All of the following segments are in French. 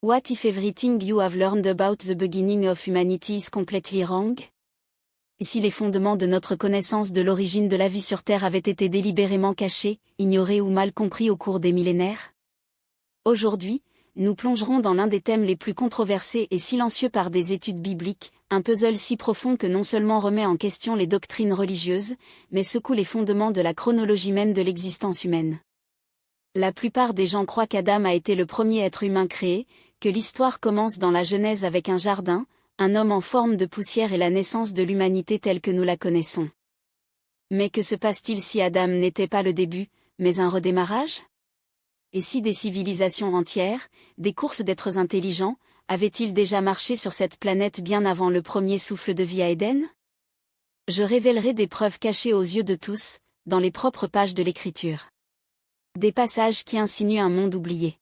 What if everything you have learned about the beginning of humanity is completely wrong? Et si les fondements de notre connaissance de l'origine de la vie sur Terre avaient été délibérément cachés, ignorés ou mal compris au cours des millénaires? Aujourd'hui, nous plongerons dans l'un des thèmes les plus controversés et silencieux par des études bibliques, un puzzle si profond que non seulement remet en question les doctrines religieuses, mais secoue les fondements de la chronologie même de l'existence humaine. La plupart des gens croient qu'Adam a été le premier être humain créé, que l'histoire commence dans la Genèse avec un jardin, un homme en forme de poussière et la naissance de l'humanité telle que nous la connaissons. Mais que se passe-t-il si Adam n'était pas le début, mais un redémarrage? Et si des civilisations entières, des courses d'êtres intelligents, avaient-ils déjà marché sur cette planète bien avant le premier souffle de vie à Éden? Je révélerai des preuves cachées aux yeux de tous, dans les propres pages de l'Écriture. Des passages qui insinuent un monde oublié.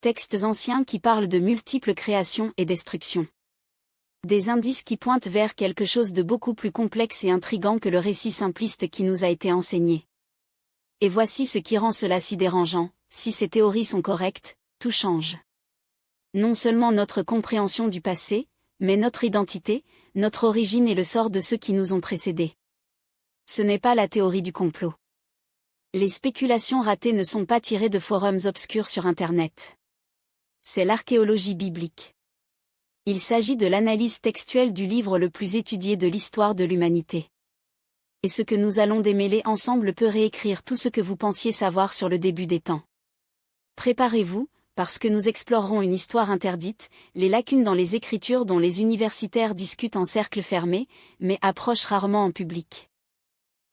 Textes anciens qui parlent de multiples créations et destructions. Des indices qui pointent vers quelque chose de beaucoup plus complexe et intrigant que le récit simpliste qui nous a été enseigné. Et voici ce qui rend cela si dérangeant: si ces théories sont correctes, tout change. Non seulement notre compréhension du passé, mais notre identité, notre origine et le sort de ceux qui nous ont précédés. Ce n'est pas la théorie du complot. Les spéculations ratées ne sont pas tirées de forums obscurs sur Internet. C'est l'archéologie biblique. Il s'agit de l'analyse textuelle du livre le plus étudié de l'histoire de l'humanité. Et ce que nous allons démêler ensemble peut réécrire tout ce que vous pensiez savoir sur le début des temps. Préparez-vous, parce que nous explorerons une histoire interdite, les lacunes dans les Écritures dont les universitaires discutent en cercle fermé, mais approchent rarement en public.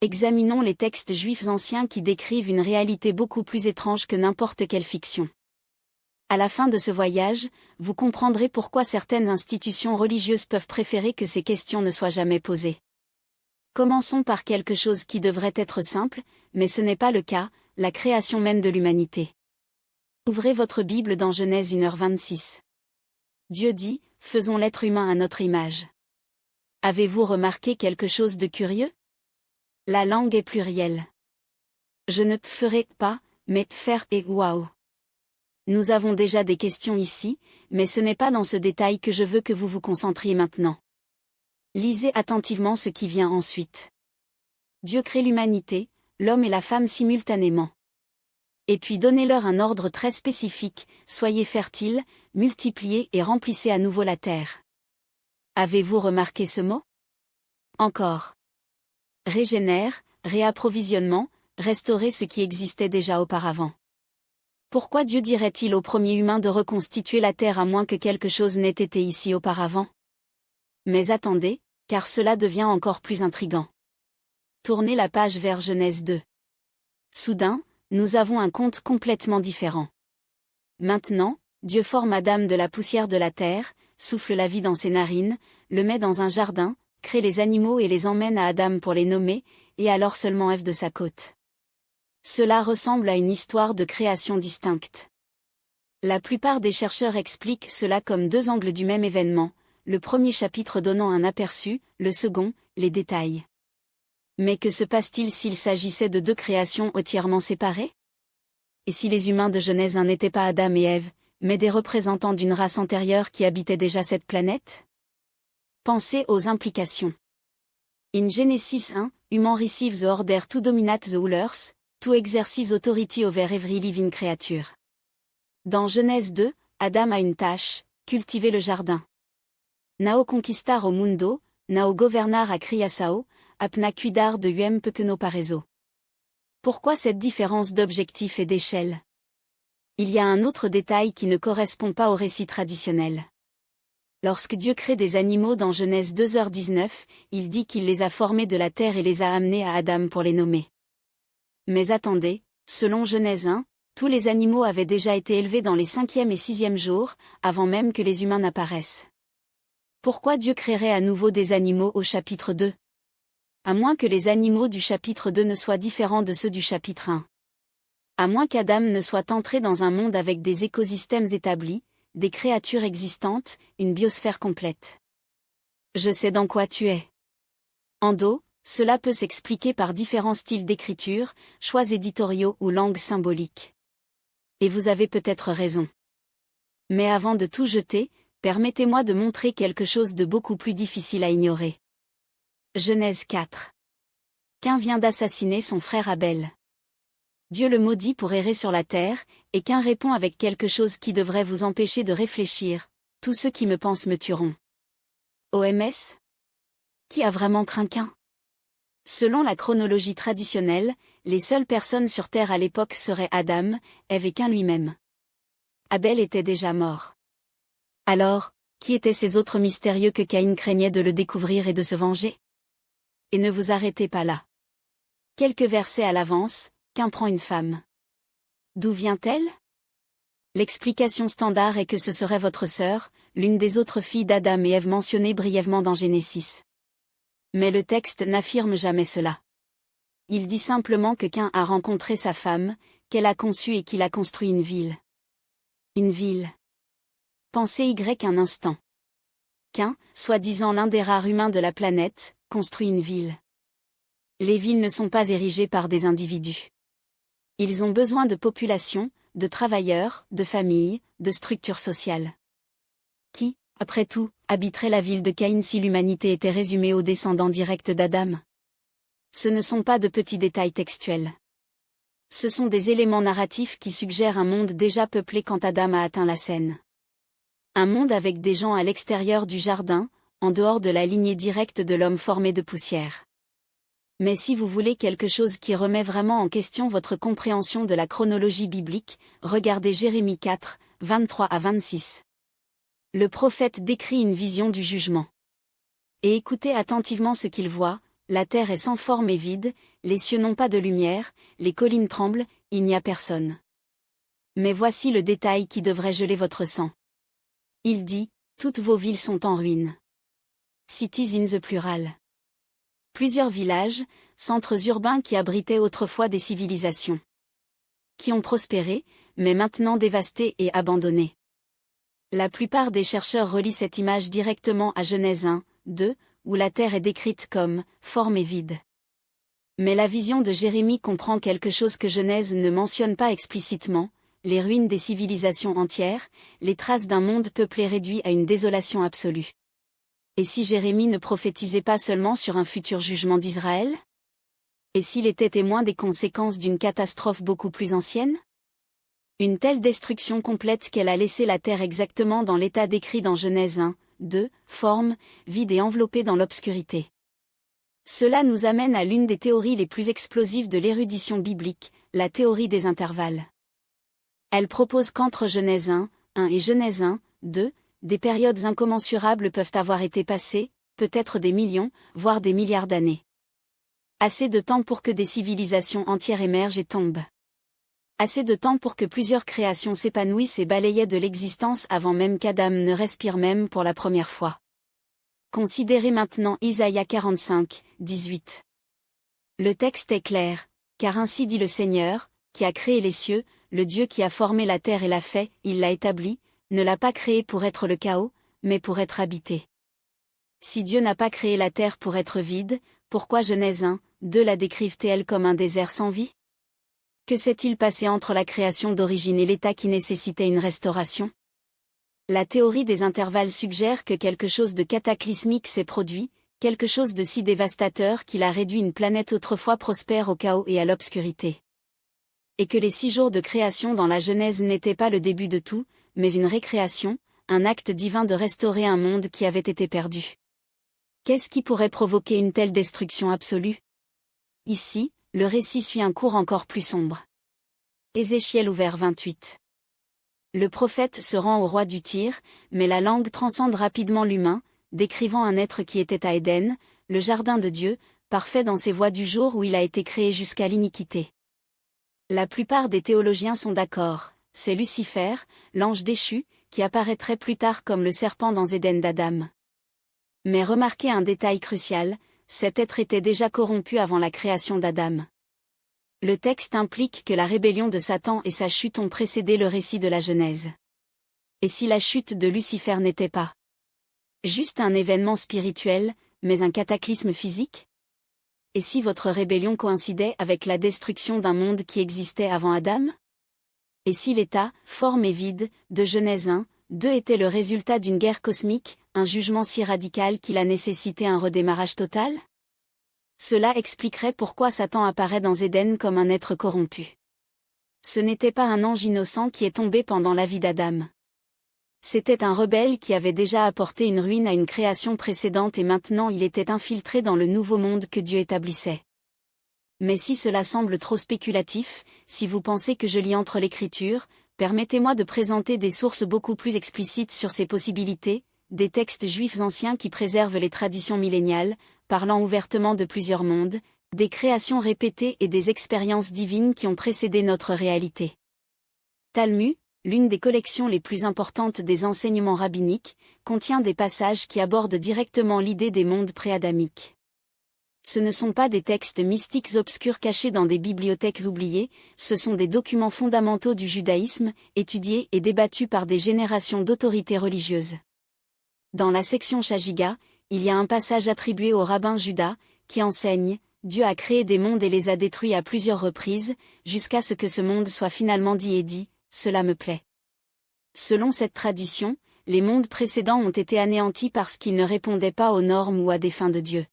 Examinons les textes juifs anciens qui décrivent une réalité beaucoup plus étrange que n'importe quelle fiction. À la fin de ce voyage, vous comprendrez pourquoi certaines institutions religieuses peuvent préférer que ces questions ne soient jamais posées. Commençons par quelque chose qui devrait être simple, mais ce n'est pas le cas, la création même de l'humanité. Ouvrez votre Bible dans Genèse 1h26. Dieu dit, « Faisons l'être humain à notre image ». Avez-vous remarqué quelque chose de curieux? La langue est plurielle. Je ne ferai pas, mais faire et waouh. Nous avons déjà des questions ici, mais ce n'est pas dans ce détail que je veux que vous vous concentriez maintenant. Lisez attentivement ce qui vient ensuite. Dieu crée l'humanité, l'homme et la femme simultanément. Et puis donnez-leur un ordre très spécifique, soyez fertiles, multipliez et remplissez à nouveau la terre. Avez-vous remarqué ce mot? Encore. Régénère, réapprovisionnement, restaurer ce qui existait déjà auparavant. Pourquoi Dieu dirait-il au premier humain de reconstituer la terre à moins que quelque chose n'ait été ici auparavant? Mais attendez, car cela devient encore plus intrigant. Tournez la page vers Genèse 2. Soudain, nous avons un conte complètement différent. Maintenant, Dieu forme Adam de la poussière de la terre, souffle la vie dans ses narines, le met dans un jardin, crée les animaux et les emmène à Adam pour les nommer, et alors seulement Ève de sa côte. Cela ressemble à une histoire de création distincte. La plupart des chercheurs expliquent cela comme deux angles du même événement, le premier chapitre donnant un aperçu, le second, les détails. Mais que se passe-t-il s'il s'agissait de deux créations entièrement séparées? Et si les humains de Genèse 1 n'étaient pas Adam et Ève, mais des représentants d'une race antérieure qui habitait déjà cette planète? Pensez aux implications. In Genesis 1, human receives the order to dominate the rulers, to exercise authority over every living creature. Dans Genèse 2, Adam a une tâche, cultiver le jardin. Nao conquistar o mundo, nao governar a criação, apna cuidar de huem pequeno parezo. Pourquoi cette différence d'objectif et d'échelle? Il y a un autre détail qui ne correspond pas au récit traditionnel. Lorsque Dieu crée des animaux dans Genèse 2h19, il dit qu'il les a formés de la terre et les a amenés à Adam pour les nommer. Mais attendez, selon Genèse 1, tous les animaux avaient déjà été élevés dans les 5e et 6e jours, avant même que les humains n'apparaissent. Pourquoi Dieu créerait à nouveau des animaux au chapitre 2? À moins que les animaux du chapitre 2 ne soient différents de ceux du chapitre 1. À moins qu'Adam ne soit entré dans un monde avec des écosystèmes établis, des créatures existantes, une biosphère complète. Je sais dans quoi tu es. Ando, cela peut s'expliquer par différents styles d'écriture, choix éditoriaux ou langues symboliques. Et vous avez peut-être raison. Mais avant de tout jeter, permettez-moi de montrer quelque chose de beaucoup plus difficile à ignorer. Genèse 4. Caïn vient d'assassiner son frère Abel. Dieu le maudit pour errer sur la terre, et Caïn répond avec quelque chose qui devrait vous empêcher de réfléchir. Tous ceux qui me pensent me tueront. OMS? Qui a vraiment craint Caïn? Selon la chronologie traditionnelle, les seules personnes sur terre à l'époque seraient Adam, Ève et Caïn lui-même. Abel était déjà mort. Alors, qui étaient ces autres mystérieux que Caïn craignait de le découvrir et de se venger? Et ne vous arrêtez pas là. Quelques versets à l'avance, Caïn prend une femme. D'où vient-elle? L'explication standard est que ce serait votre sœur, l'une des autres filles d'Adam et Ève mentionnées brièvement dans Genesis. Mais le texte n'affirme jamais cela. Il dit simplement que Caïn a rencontré sa femme, qu'elle a conçu et qu'il a construit une ville. Une ville. Pensez un instant. Caïn, soi-disant l'un des rares humains de la planète, construit une ville. Les villes ne sont pas érigées par des individus. Ils ont besoin de population, de travailleurs, de familles, de structures sociales. Qui, après tout, habiterait la ville de Caïn si l'humanité était résumée aux descendants directs d'Adam? Ce ne sont pas de petits détails textuels. Ce sont des éléments narratifs qui suggèrent un monde déjà peuplé quand Adam a atteint la scène. Un monde avec des gens à l'extérieur du jardin, en dehors de la lignée directe de l'homme formé de poussière. Mais si vous voulez quelque chose qui remet vraiment en question votre compréhension de la chronologie biblique, regardez Jérémie 4, 23 à 26. Le prophète décrit une vision du jugement. Et écoutez attentivement ce qu'il voit: la terre est sans forme et vide, les cieux n'ont pas de lumière, les collines tremblent, il n'y a personne. Mais voici le détail qui devrait geler votre sang. Il dit: toutes vos villes sont en ruine. Cities in the plural. Plusieurs villages, centres urbains qui abritaient autrefois des civilisations. Qui ont prospéré, mais maintenant dévastés et abandonnés. La plupart des chercheurs relient cette image directement à Genèse 1, 2, où la terre est décrite comme « forme et vide ». Mais la vision de Jérémie comprend quelque chose que Genèse ne mentionne pas explicitement: les ruines des civilisations entières, les traces d'un monde peuplé réduit à une désolation absolue. Et si Jérémie ne prophétisait pas seulement sur un futur jugement d'Israël? Et s'il était témoin des conséquences d'une catastrophe beaucoup plus ancienne? Une telle destruction complète qu'elle a laissé la terre exactement dans l'état décrit dans Genèse 1, 2, forme, vide et enveloppée dans l'obscurité. Cela nous amène à l'une des théories les plus explosives de l'érudition biblique, la théorie des intervalles. Elle propose qu'entre Genèse 1, 1 et Genèse 1, 2, des périodes incommensurables peuvent avoir été passées, peut-être des millions, voire des milliards d'années. Assez de temps pour que des civilisations entières émergent et tombent. Assez de temps pour que plusieurs créations s'épanouissent et balayaient de l'existence avant même qu'Adam ne respire même pour la première fois. Considérez maintenant Isaïe 45, 18. Le texte est clair: car ainsi dit le Seigneur, qui a créé les cieux, le Dieu qui a formé la terre et l'a fait, il l'a établi, ne l'a pas créé pour être le chaos, mais pour être habité. Si Dieu n'a pas créé la terre pour être vide, pourquoi Genèse 1, 2 la décrivent-elles comme un désert sans vie? Que s'est-il passé entre la création d'origine et l'état qui nécessitait une restauration? La théorie des intervalles suggère que quelque chose de cataclysmique s'est produit, quelque chose de si dévastateur qu'il a réduit une planète autrefois prospère au chaos et à l'obscurité. Et que les 6 jours de création dans la Genèse n'étaient pas le début de tout, mais une récréation, un acte divin de restaurer un monde qui avait été perdu. Qu'est-ce qui pourrait provoquer une telle destruction absolue? Ici, le récit suit un cours encore plus sombre. Ézéchiel ouvert 28. Le prophète se rend au roi du Tyr, mais la langue transcende rapidement l'humain, décrivant un être qui était à Éden, le jardin de Dieu, parfait dans ses voies du jour où il a été créé jusqu'à l'iniquité. La plupart des théologiens sont d'accord, c'est Lucifer, l'ange déchu, qui apparaîtrait plus tard comme le serpent dans Éden d'Adam. Mais remarquez un détail crucial: cet être était déjà corrompu avant la création d'Adam. Le texte implique que la rébellion de Satan et sa chute ont précédé le récit de la Genèse. Et si la chute de Lucifer n'était pas juste un événement spirituel, mais un cataclysme physique? Et si votre rébellion coïncidait avec la destruction d'un monde qui existait avant Adam? Et si l'état, forme et vide, de Genèse 1, 2 était le résultat d'une guerre cosmique, un jugement si radical qu'il a nécessité un redémarrage total? Cela expliquerait pourquoi Satan apparaît dans Éden comme un être corrompu. Ce n'était pas un ange innocent qui est tombé pendant la vie d'Adam. C'était un rebelle qui avait déjà apporté une ruine à une création précédente et maintenant il était infiltré dans le nouveau monde que Dieu établissait. Mais si cela semble trop spéculatif, si vous pensez que je lis entre l'Écriture, permettez-moi de présenter des sources beaucoup plus explicites sur ces possibilités, des textes juifs anciens qui préservent les traditions milléniales, parlant ouvertement de plusieurs mondes, des créations répétées et des expériences divines qui ont précédé notre réalité. Talmud, l'une des collections les plus importantes des enseignements rabbiniques, contient des passages qui abordent directement l'idée des mondes préadamiques. Ce ne sont pas des textes mystiques obscurs cachés dans des bibliothèques oubliées, ce sont des documents fondamentaux du judaïsme, étudiés et débattus par des générations d'autorités religieuses. Dans la section Chagiga, il y a un passage attribué au rabbin Judas, qui enseigne « Dieu a créé des mondes et les a détruits à plusieurs reprises, jusqu'à ce que ce monde soit finalement dit et dit, cela me plaît. » Selon cette tradition, les mondes précédents ont été anéantis parce qu'ils ne répondaient pas aux normes ou à des fins de Dieu.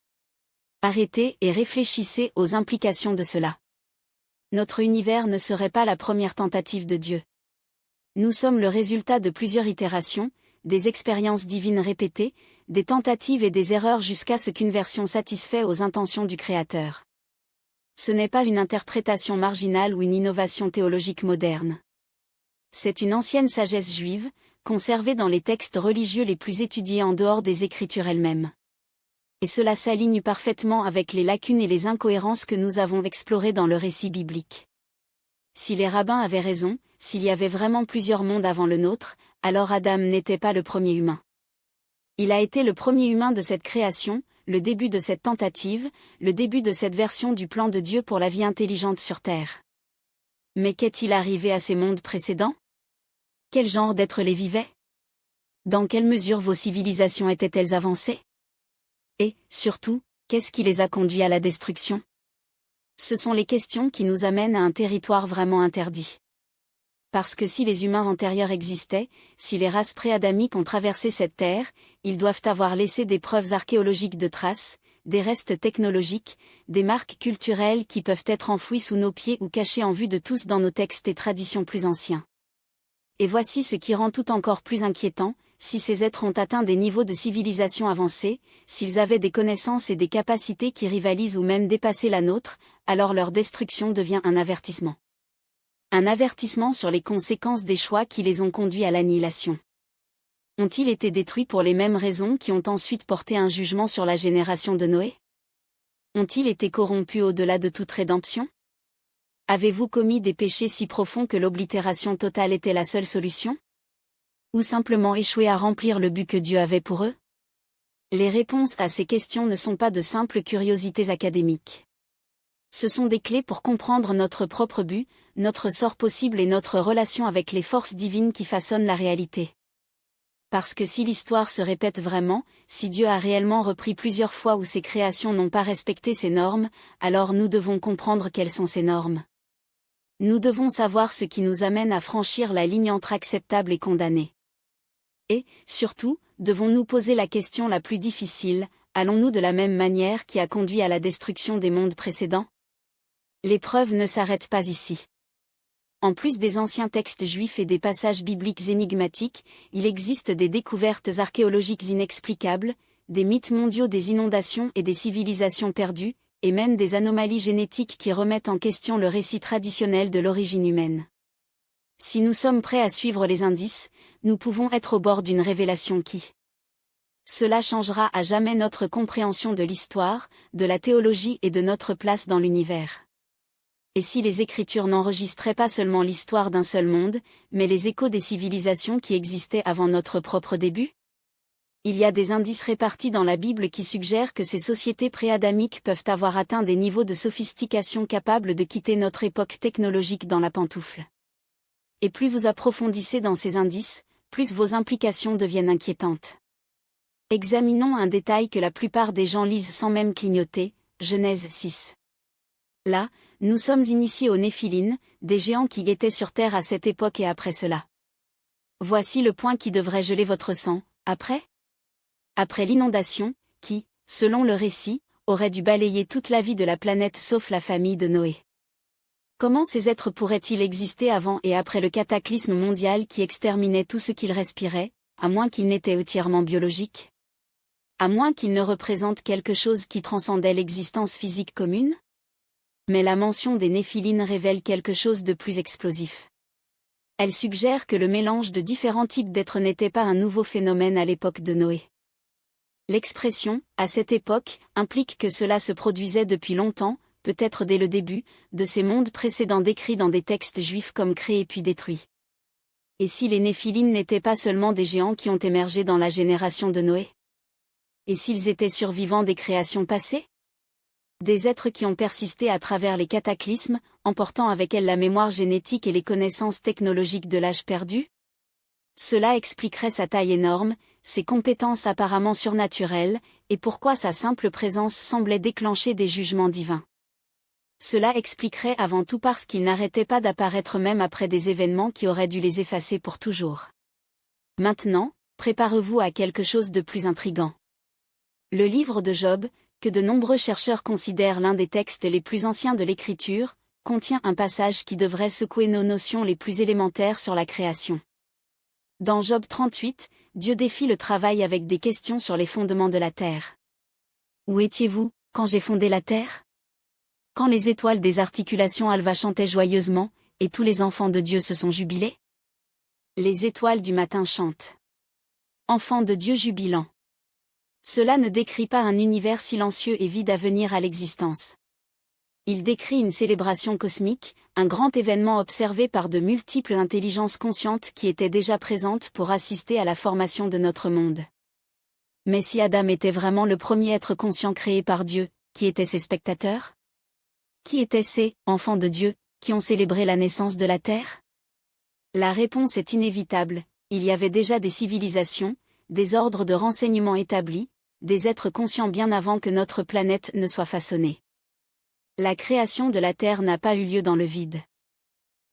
Arrêtez et réfléchissez aux implications de cela. Notre univers ne serait pas la première tentative de Dieu. Nous sommes le résultat de plusieurs itérations, des expériences divines répétées, des tentatives et des erreurs jusqu'à ce qu'une version satisfait aux intentions du Créateur. Ce n'est pas une interprétation marginale ou une innovation théologique moderne. C'est une ancienne sagesse juive, conservée dans les textes religieux les plus étudiés en dehors des Écritures elles-mêmes. Et cela s'aligne parfaitement avec les lacunes et les incohérences que nous avons explorées dans le récit biblique. Si les rabbins avaient raison, s'il y avait vraiment plusieurs mondes avant le nôtre, alors Adam n'était pas le premier humain. Il a été le premier humain de cette création, le début de cette tentative, le début de cette version du plan de Dieu pour la vie intelligente sur Terre. Mais qu'est-il arrivé à ces mondes précédents? Quel genre d'êtres les vivaient? Dans quelle mesure vos civilisations étaient-elles avancées? Et, surtout, qu'est-ce qui les a conduits à la destruction? Ce sont les questions qui nous amènent à un territoire vraiment interdit. Parce que si les humains antérieurs existaient, si les races préadamiques ont traversé cette terre, ils doivent avoir laissé des preuves archéologiques de traces, des restes technologiques, des marques culturelles qui peuvent être enfouies sous nos pieds ou cachées en vue de tous dans nos textes et traditions plus anciens. Et voici ce qui rend tout encore plus inquiétant, si ces êtres ont atteint des niveaux de civilisation avancés, s'ils avaient des connaissances et des capacités qui rivalisent ou même dépassent la nôtre, alors leur destruction devient un avertissement. Un avertissement sur les conséquences des choix qui les ont conduits à l'annihilation. Ont-ils été détruits pour les mêmes raisons qui ont ensuite porté un jugement sur la génération de Noé? Ont-ils été corrompus au-delà de toute rédemption? Avez-vous commis des péchés si profonds que l'oblitération totale était la seule solution? Ou simplement échoué à remplir le but que Dieu avait pour eux? Les réponses à ces questions ne sont pas de simples curiosités académiques. Ce sont des clés pour comprendre notre propre but, notre sort possible et notre relation avec les forces divines qui façonnent la réalité. Parce que si l'histoire se répète vraiment, si Dieu a réellement repris plusieurs fois où ses créations n'ont pas respecté ses normes, alors nous devons comprendre quelles sont ces normes. Nous devons savoir ce qui nous amène à franchir la ligne entre acceptable et condamné. Et, surtout, devons-nous poser la question la plus difficile, allons-nous de la même manière qui a conduit à la destruction des mondes précédents? L'épreuve ne s'arrête pas ici. En plus des anciens textes juifs et des passages bibliques énigmatiques, il existe des découvertes archéologiques inexplicables, des mythes mondiaux des inondations et des civilisations perdues, et même des anomalies génétiques qui remettent en question le récit traditionnel de l'origine humaine. Si nous sommes prêts à suivre les indices, nous pouvons être au bord d'une révélation qui. Cela changera à jamais notre compréhension de l'histoire, de la théologie et de notre place dans l'univers. Et si les Écritures n'enregistraient pas seulement l'histoire d'un seul monde, mais les échos des civilisations qui existaient avant notre propre début? Il y a des indices répartis dans la Bible qui suggèrent que ces sociétés préadamiques peuvent avoir atteint des niveaux de sophistication capables de quitter notre époque technologique dans la pantoufle. Et plus vous approfondissez dans ces indices, plus vos implications deviennent inquiétantes. Examinons un détail que la plupart des gens lisent sans même clignoter, Genèse 6. Là, nous sommes initiés aux Néphilines, des géants qui guettaient sur terre à cette époque et après cela. Voici le point qui devrait geler votre sang, après l'inondation, qui, selon le récit, aurait dû balayer toute la vie de la planète sauf la famille de Noé. Comment ces êtres pourraient-ils exister avant et après le cataclysme mondial qui exterminait tout ce qu'ils respiraient, à moins qu'ils n'étaient entièrement biologiques? À moins qu'ils ne représentent quelque chose qui transcendait l'existence physique commune? Mais la mention des Néphilines révèle quelque chose de plus explosif. Elle suggère que le mélange de différents types d'êtres n'était pas un nouveau phénomène à l'époque de Noé. L'expression « à cette époque » implique que cela se produisait depuis longtemps, peut-être dès le début, de ces mondes précédents décrits dans des textes juifs comme créés puis détruits. Et si les Néphilines n'étaient pas seulement des géants qui ont émergé dans la génération de Noé? Et s'ils étaient survivants des créations passées? Des êtres qui ont persisté à travers les cataclysmes, emportant avec elles la mémoire génétique et les connaissances technologiques de l'âge perdu? Cela expliquerait sa taille énorme, ses compétences apparemment surnaturelles, et pourquoi sa simple présence semblait déclencher des jugements divins. Cela expliquerait avant tout parce qu'ils n'arrêtaient pas d'apparaître même après des événements qui auraient dû les effacer pour toujours. Maintenant, préparez-vous à quelque chose de plus intrigant. Le livre de Job, que de nombreux chercheurs considèrent l'un des textes les plus anciens de l'Écriture, contient un passage qui devrait secouer nos notions les plus élémentaires sur la création. Dans Job 38, Dieu défie le travail avec des questions sur les fondements de la terre. Où étiez-vous, quand j'ai fondé la terre? Quand les étoiles des articulations Alva chantaient joyeusement, et tous les enfants de Dieu se sont jubilés? Les étoiles du matin chantent. Enfants de Dieu jubilant. Cela ne décrit pas un univers silencieux et vide à venir à l'existence. Il décrit une célébration cosmique, un grand événement observé par de multiples intelligences conscientes qui étaient déjà présentes pour assister à la formation de notre monde. Mais si Adam était vraiment le premier être conscient créé par Dieu, qui étaient ses spectateurs? Qui étaient ces « enfants de Dieu » qui ont célébré la naissance de la Terre? La réponse est inévitable, il y avait déjà des civilisations, des ordres de renseignement établis, des êtres conscients bien avant que notre planète ne soit façonnée. La création de la Terre n'a pas eu lieu dans le vide.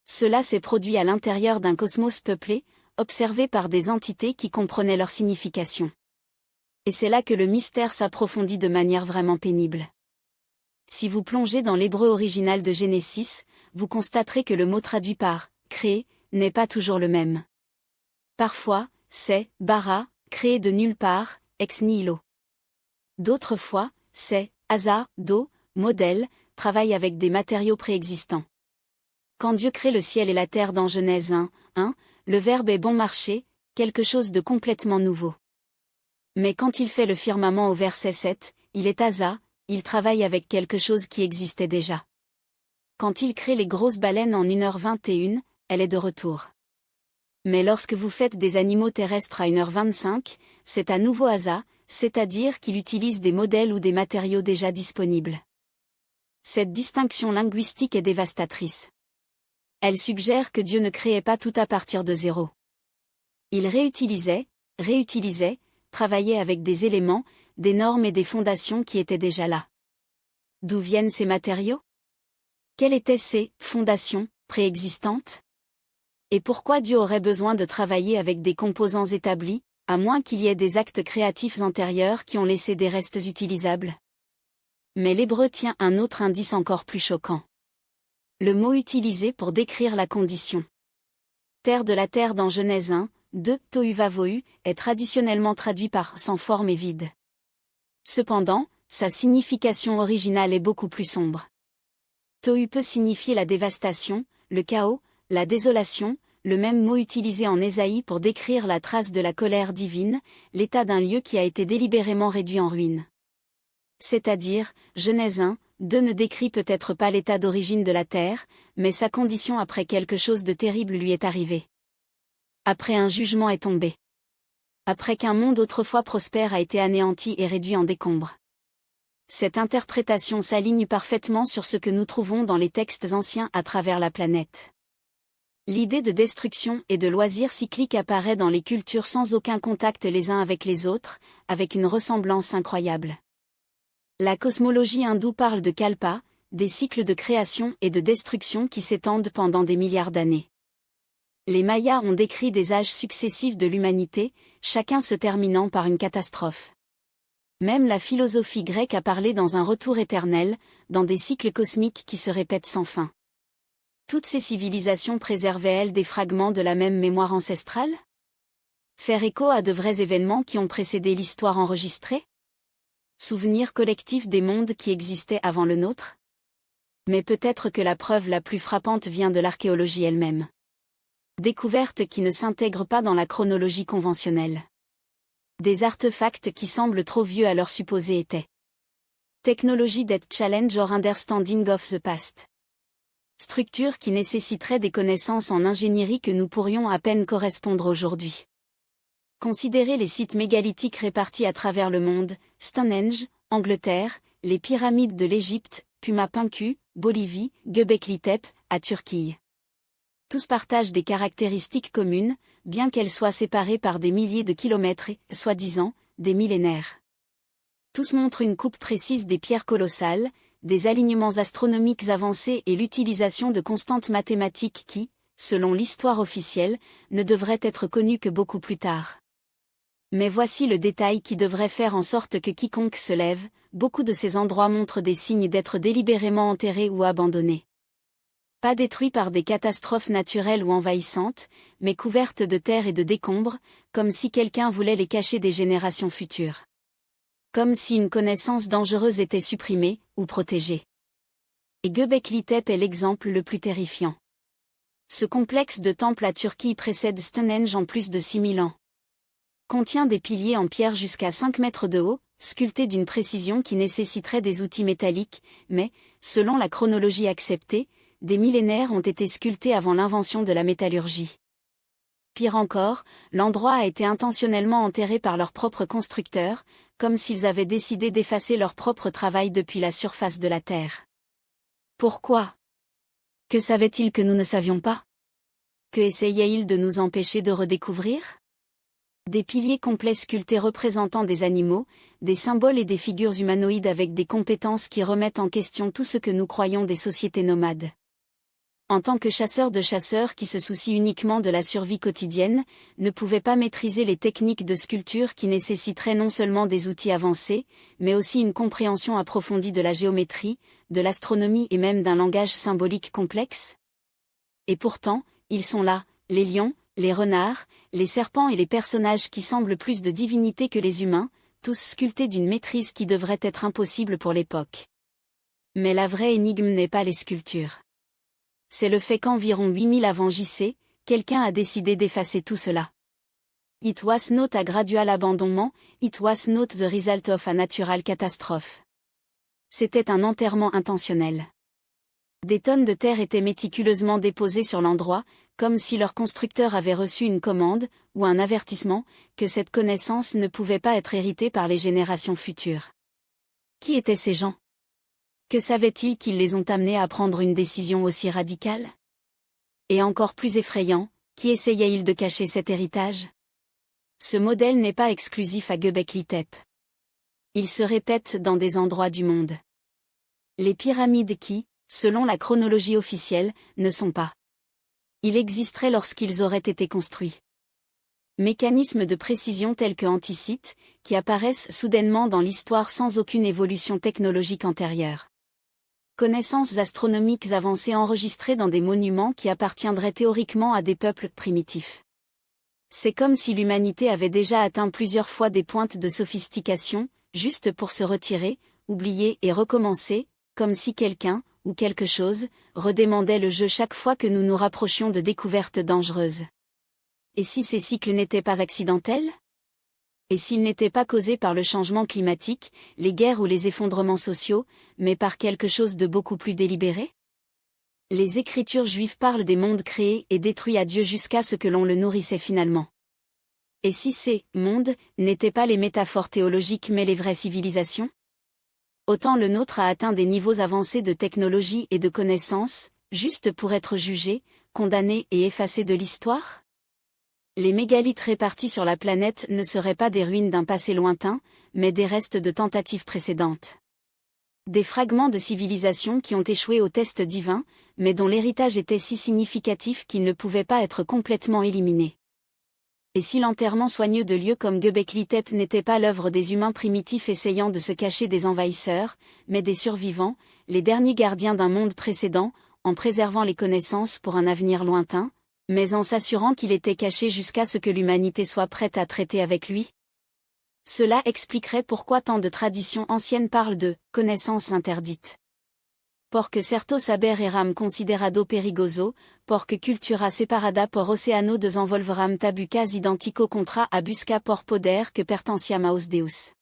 Cela s'est produit à l'intérieur d'un cosmos peuplé, observé par des entités qui comprenaient leur signification. Et c'est là que le mystère s'approfondit de manière vraiment pénible. Si vous plongez dans l'hébreu original de Genesis, vous constaterez que le mot traduit par « créer » n'est pas toujours le même. Parfois, c'est « bara », créé de nulle part, ex nihilo. D'autres fois, c'est « hasard », do, modèle, travaille avec des matériaux préexistants. Quand Dieu crée le ciel et la terre dans Genèse 1, le verbe est bon marché, quelque chose de complètement nouveau. Mais quand il fait le firmament au verset 7, il est hasard, il travaille avec quelque chose qui existait déjà. Quand il crée les grosses baleines en 1h21, elle est de retour. Mais lorsque vous faites des animaux terrestres à 1h25, c'est à nouveau hasard, c'est-à-dire qu'il utilise des modèles ou des matériaux déjà disponibles. Cette distinction linguistique est dévastatrice. Elle suggère que Dieu ne créait pas tout à partir de zéro. Il réutilisait, travaillait avec des éléments, des normes et des fondations qui étaient déjà là. D'où viennent ces matériaux? Quelles étaient ces fondations préexistantes? Et pourquoi Dieu aurait besoin de travailler avec des composants établis, à moins qu'il y ait des actes créatifs antérieurs qui ont laissé des restes utilisables? Mais l'hébreu tient un autre indice encore plus choquant. Le mot utilisé pour décrire la condition. Terre de la terre dans Genèse 1, tohu vavohu, est traditionnellement traduit par sans forme et vide. Cependant, sa signification originale est beaucoup plus sombre. Tohu peut signifier la dévastation, le chaos, la désolation, le même mot utilisé en Ésaïe pour décrire la trace de la colère divine, l'état d'un lieu qui a été délibérément réduit en ruine. C'est-à-dire, Genèse 1, ne décrit peut-être pas l'état d'origine de la terre, mais sa condition après quelque chose de terrible lui est arrivé. Après un jugement est tombé. Après qu'un monde autrefois prospère a été anéanti et réduit en décombres. Cette interprétation s'aligne parfaitement sur ce que nous trouvons dans les textes anciens à travers la planète. L'idée de destruction et de loisirs cycliques apparaît dans les cultures sans aucun contact les uns avec les autres, avec une ressemblance incroyable. La cosmologie hindoue parle de kalpa, des cycles de création et de destruction qui s'étendent pendant des milliards d'années. Les Mayas ont décrit des âges successifs de l'humanité, chacun se terminant par une catastrophe. Même la philosophie grecque a parlé dans un retour éternel, dans des cycles cosmiques qui se répètent sans fin. Toutes ces civilisations préservaient-elles des fragments de la même mémoire ancestrale? Faire écho à de vrais événements qui ont précédé l'histoire enregistrée? Souvenir collectif des mondes qui existaient avant le nôtre? Mais peut-être que la preuve la plus frappante vient de l'archéologie elle-même. Découvertes qui ne s'intègrent pas dans la chronologie conventionnelle. Des artefacts qui semblent trop vieux à leur supposé étaient. Technology that challenge our understanding of the past. Structures qui nécessiteraient des connaissances en ingénierie que nous pourrions à peine correspondre aujourd'hui. Considérez les sites mégalithiques répartis à travers le monde, Stonehenge, Angleterre, les pyramides de l'Égypte, Puma Punku, Bolivie, Göbekli Tepe, à Turquie. Tous partagent des caractéristiques communes, bien qu'elles soient séparées par des milliers de kilomètres et, soi-disant, des millénaires. Tous montrent une coupe précise des pierres colossales, des alignements astronomiques avancés et l'utilisation de constantes mathématiques qui, selon l'histoire officielle, ne devraient être connues que beaucoup plus tard. Mais voici le détail qui devrait faire en sorte que quiconque se lève, beaucoup de ces endroits montrent des signes d'être délibérément enterrés ou abandonnés. Pas détruits par des catastrophes naturelles ou envahissantes, mais couvertes de terre et de décombres, comme si quelqu'un voulait les cacher des générations futures. Comme si une connaissance dangereuse était supprimée, ou protégée. Et Göbekli Tepe est l'exemple le plus terrifiant. Ce complexe de temples à Turquie précède Stonehenge en plus de 6000 ans. Contient des piliers en pierre jusqu'à 5 mètres de haut, sculptés d'une précision qui nécessiterait des outils métalliques, mais, selon la chronologie acceptée, des millénaires ont été sculptés avant l'invention de la métallurgie. Pire encore, l'endroit a été intentionnellement enterré par leurs propres constructeurs, comme s'ils avaient décidé d'effacer leur propre travail depuis la surface de la Terre. Pourquoi? Que savaient-ils que nous ne savions pas? Que essayaient-ils de nous empêcher de redécouvrir? Des piliers complets sculptés représentant des animaux, des symboles et des figures humanoïdes avec des compétences qui remettent en question tout ce que nous croyons des sociétés nomades. En tant que chasseurs de chasseurs qui se soucient uniquement de la survie quotidienne, ne pouvaient pas maîtriser les techniques de sculpture qui nécessiteraient non seulement des outils avancés, mais aussi une compréhension approfondie de la géométrie, de l'astronomie et même d'un langage symbolique complexe? Et pourtant, ils sont là, les lions, les renards, les serpents et les personnages qui semblent plus de divinités que les humains, tous sculptés d'une maîtrise qui devrait être impossible pour l'époque. Mais la vraie énigme n'est pas les sculptures. C'est le fait qu'environ 8000 avant JC, quelqu'un a décidé d'effacer tout cela. It was not a gradual abandonment, it was not the result of a natural catastrophe. C'était un enterrement intentionnel. Des tonnes de terre étaient méticuleusement déposées sur l'endroit, comme si leur constructeur avait reçu une commande, ou un avertissement, que cette connaissance ne pouvait pas être héritée par les générations futures. Qui étaient ces gens? Que savaient-ils qu'ils les ont amenés à prendre une décision aussi radicale? Et encore plus effrayant, qui essayait-il de cacher cet héritage? Ce modèle n'est pas exclusif à Göbekli Tepe. Il se répète dans des endroits du monde. Les pyramides qui, selon la chronologie officielle, ne sont pas. Il existerait lorsqu'ils auraient été construits. Mécanismes de précision tels que anticites, qui apparaissent soudainement dans l'histoire sans aucune évolution technologique antérieure. Connaissances astronomiques avancées enregistrées dans des monuments qui appartiendraient théoriquement à des peuples primitifs. C'est comme si l'humanité avait déjà atteint plusieurs fois des pointes de sophistication, juste pour se retirer, oublier et recommencer, comme si quelqu'un, ou quelque chose, redémandait le jeu chaque fois que nous nous rapprochions de découvertes dangereuses. Et si ces cycles n'étaient pas accidentels? Et s'ils n'étaient pas causés par le changement climatique, les guerres ou les effondrements sociaux, mais par quelque chose de beaucoup plus délibéré? Les écritures juives parlent des mondes créés et détruits à Dieu jusqu'à ce que l'on le nourrissait finalement. Et si ces « mondes » n'étaient pas les métaphores théologiques mais les vraies civilisations? Autant le nôtre a atteint des niveaux avancés de technologie et de connaissance, juste pour être jugé, condamné et effacé de l'histoire? Les mégalithes répartis sur la planète ne seraient pas des ruines d'un passé lointain, mais des restes de tentatives précédentes. Des fragments de civilisation qui ont échoué au test divin, mais dont l'héritage était si significatif qu'ils ne pouvaient pas être complètement éliminés. Et si l'enterrement soigneux de lieux comme Göbekli Tepe n'était pas l'œuvre des humains primitifs essayant de se cacher des envahisseurs, mais des survivants, les derniers gardiens d'un monde précédent, en préservant les connaissances pour un avenir lointain, mais en s'assurant qu'il était caché jusqu'à ce que l'humanité soit prête à traiter avec lui? Cela expliquerait pourquoi tant de traditions anciennes parlent de « connaissances interdites ». Porque certo saber eram considerado perigoso, porque cultura separada por oceano desenvolveram tabucas identico contra a busca por poder que pertenciam aos deus.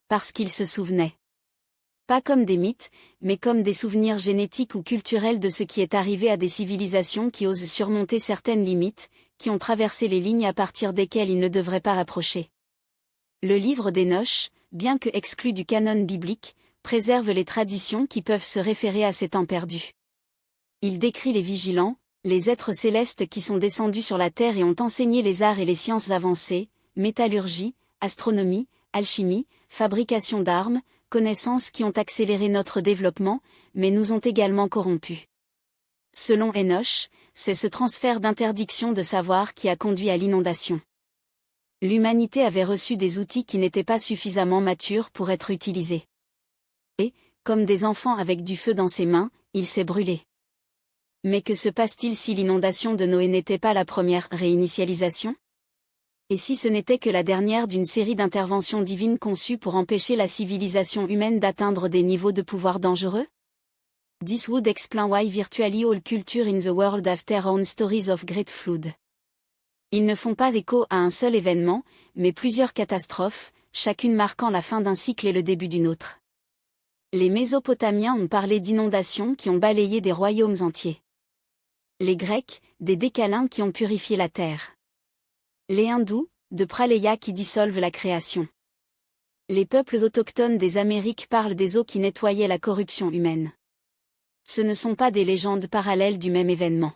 Parce qu'ils se souvenaient. Pas comme des mythes, mais comme des souvenirs génétiques ou culturels de ce qui est arrivé à des civilisations qui osent surmonter certaines limites, qui ont traversé les lignes à partir desquelles ils ne devraient pas approcher. Le livre d'Enoch, bien que exclu du canon biblique, préserve les traditions qui peuvent se référer à ces temps perdus. Il décrit les vigilants, les êtres célestes qui sont descendus sur la terre et ont enseigné les arts et les sciences avancées, métallurgie, astronomie, alchimie, fabrication d'armes, connaissances qui ont accéléré notre développement, mais nous ont également corrompus. Selon Enoch, c'est ce transfert d'interdiction de savoir qui a conduit à l'inondation. L'humanité avait reçu des outils qui n'étaient pas suffisamment matures pour être utilisés. Et, comme des enfants avec du feu dans ses mains, il s'est brûlé. Mais que se passe-t-il si l'inondation de Noé n'était pas la première réinitialisation? Et si ce n'était que la dernière d'une série d'interventions divines conçues pour empêcher la civilisation humaine d'atteindre des niveaux de pouvoir dangereux? This would explain why virtually all culture in the world have their own stories of great flood. Ils ne font pas écho à un seul événement, mais plusieurs catastrophes, chacune marquant la fin d'un cycle et le début d'une autre. Les Mésopotamiens ont parlé d'inondations qui ont balayé des royaumes entiers. Les Grecs, des décalins qui ont purifié la terre. Les Hindous, de Pralaya qui dissolvent la création. Les peuples autochtones des Amériques parlent des eaux qui nettoyaient la corruption humaine. Ce ne sont pas des légendes parallèles du même événement.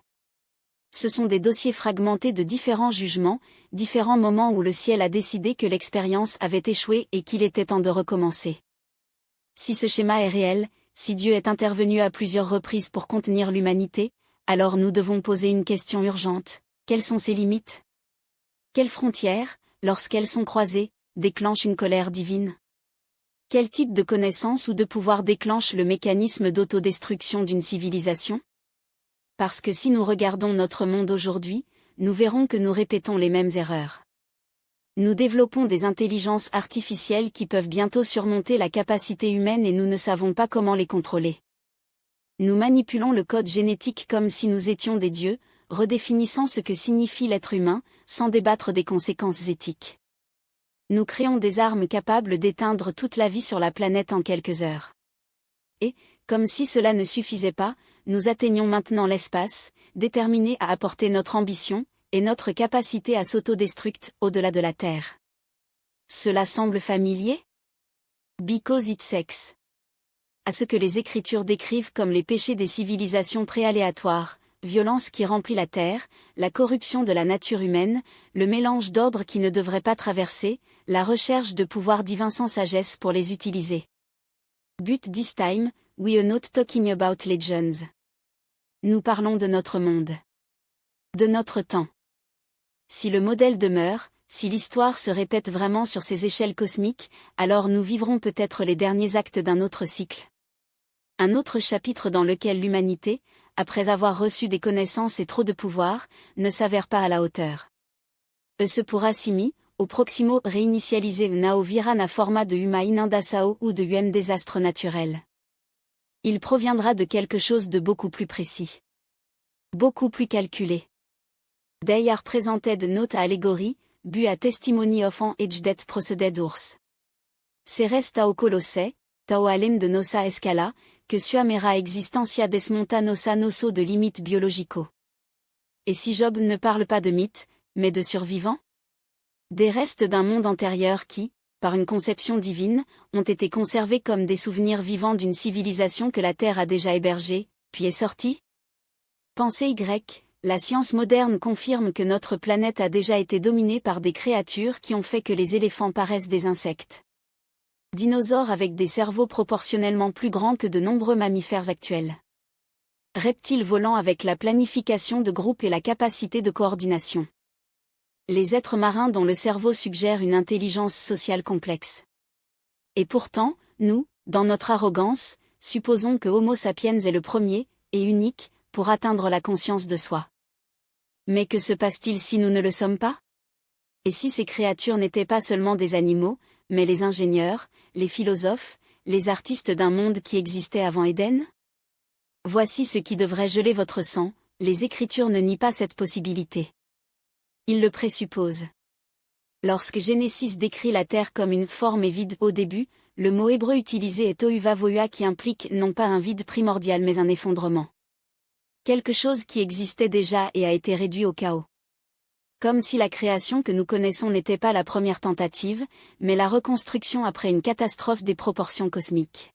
Ce sont des dossiers fragmentés de différents jugements, différents moments où le ciel a décidé que l'expérience avait échoué et qu'il était temps de recommencer. Si ce schéma est réel, si Dieu est intervenu à plusieurs reprises pour contenir l'humanité, alors nous devons poser une question urgente: quelles sont ses limites? Quelles frontières, lorsqu'elles sont croisées, déclenchent une colère divine? Quel type de connaissance ou de pouvoir déclenche le mécanisme d'autodestruction d'une civilisation? Parce que si nous regardons notre monde aujourd'hui, nous verrons que nous répétons les mêmes erreurs. Nous développons des intelligences artificielles qui peuvent bientôt surmonter la capacité humaine et nous ne savons pas comment les contrôler. Nous manipulons le code génétique comme si nous étions des dieux, redéfinissant ce que signifie l'être humain, sans débattre des conséquences éthiques. Nous créons des armes capables d'éteindre toute la vie sur la planète en quelques heures. Et, comme si cela ne suffisait pas, nous atteignons maintenant l'espace, déterminés à apporter notre ambition, et notre capacité à s'autodestruire au-delà de la Terre. Cela semble familier? Because it's sex. À ce que les Écritures décrivent comme les péchés des civilisations préaléatoires, violence qui remplit la Terre, la corruption de la nature humaine, le mélange d'ordres qui ne devrait pas traverser, la recherche de pouvoirs divins sans sagesse pour les utiliser. But this time, we are not talking about legends. Nous parlons de notre monde. De notre temps. Si le modèle demeure, si l'histoire se répète vraiment sur ces échelles cosmiques, alors nous vivrons peut-être les derniers actes d'un autre cycle. Un autre chapitre dans lequel l'humanité, après avoir reçu des connaissances et trop de pouvoir, ne s'avère pas à la hauteur. Ce pourra simi, au proximo réinitialiser nao viran à format de huma inundasao ou de UM désastre naturel. Il proviendra de quelque chose de beaucoup plus précis. Beaucoup plus calculé. They are presented not a allegory, but a testimony of an age that proceded urs. Ceres tao colosse, tao alem de nosa escala, que suamera existencia desmonta nosa noso de limites biologico. Et si Job ne parle pas de mythes, mais de survivants? Des restes d'un monde antérieur qui, par une conception divine, ont été conservés comme des souvenirs vivants d'une civilisation que la Terre a déjà hébergée, puis est sortie? Pensée Y. La science moderne confirme que notre planète a déjà été dominée par des créatures qui ont fait que les éléphants paraissent des insectes. Dinosaures avec des cerveaux proportionnellement plus grands que de nombreux mammifères actuels. Reptiles volants avec la planification de groupes et la capacité de coordination. Les êtres marins dont le cerveau suggère une intelligence sociale complexe. Et pourtant, nous, dans notre arrogance, supposons que Homo sapiens est le premier, et unique, pour atteindre la conscience de soi. Mais que se passe-t-il si nous ne le sommes pas? Et si ces créatures n'étaient pas seulement des animaux, mais les ingénieurs, les philosophes, les artistes d'un monde qui existait avant Éden? Voici ce qui devrait geler votre sang, les Écritures ne nient pas cette possibilité. Ils le présupposent. Lorsque Genesis décrit la terre comme une forme et vide au début, le mot hébreu utilisé est tohu vavohu qui implique non pas un vide primordial mais un effondrement. Quelque chose qui existait déjà et a été réduit au chaos. Comme si la création que nous connaissons n'était pas la première tentative, mais la reconstruction après une catastrophe des proportions cosmiques.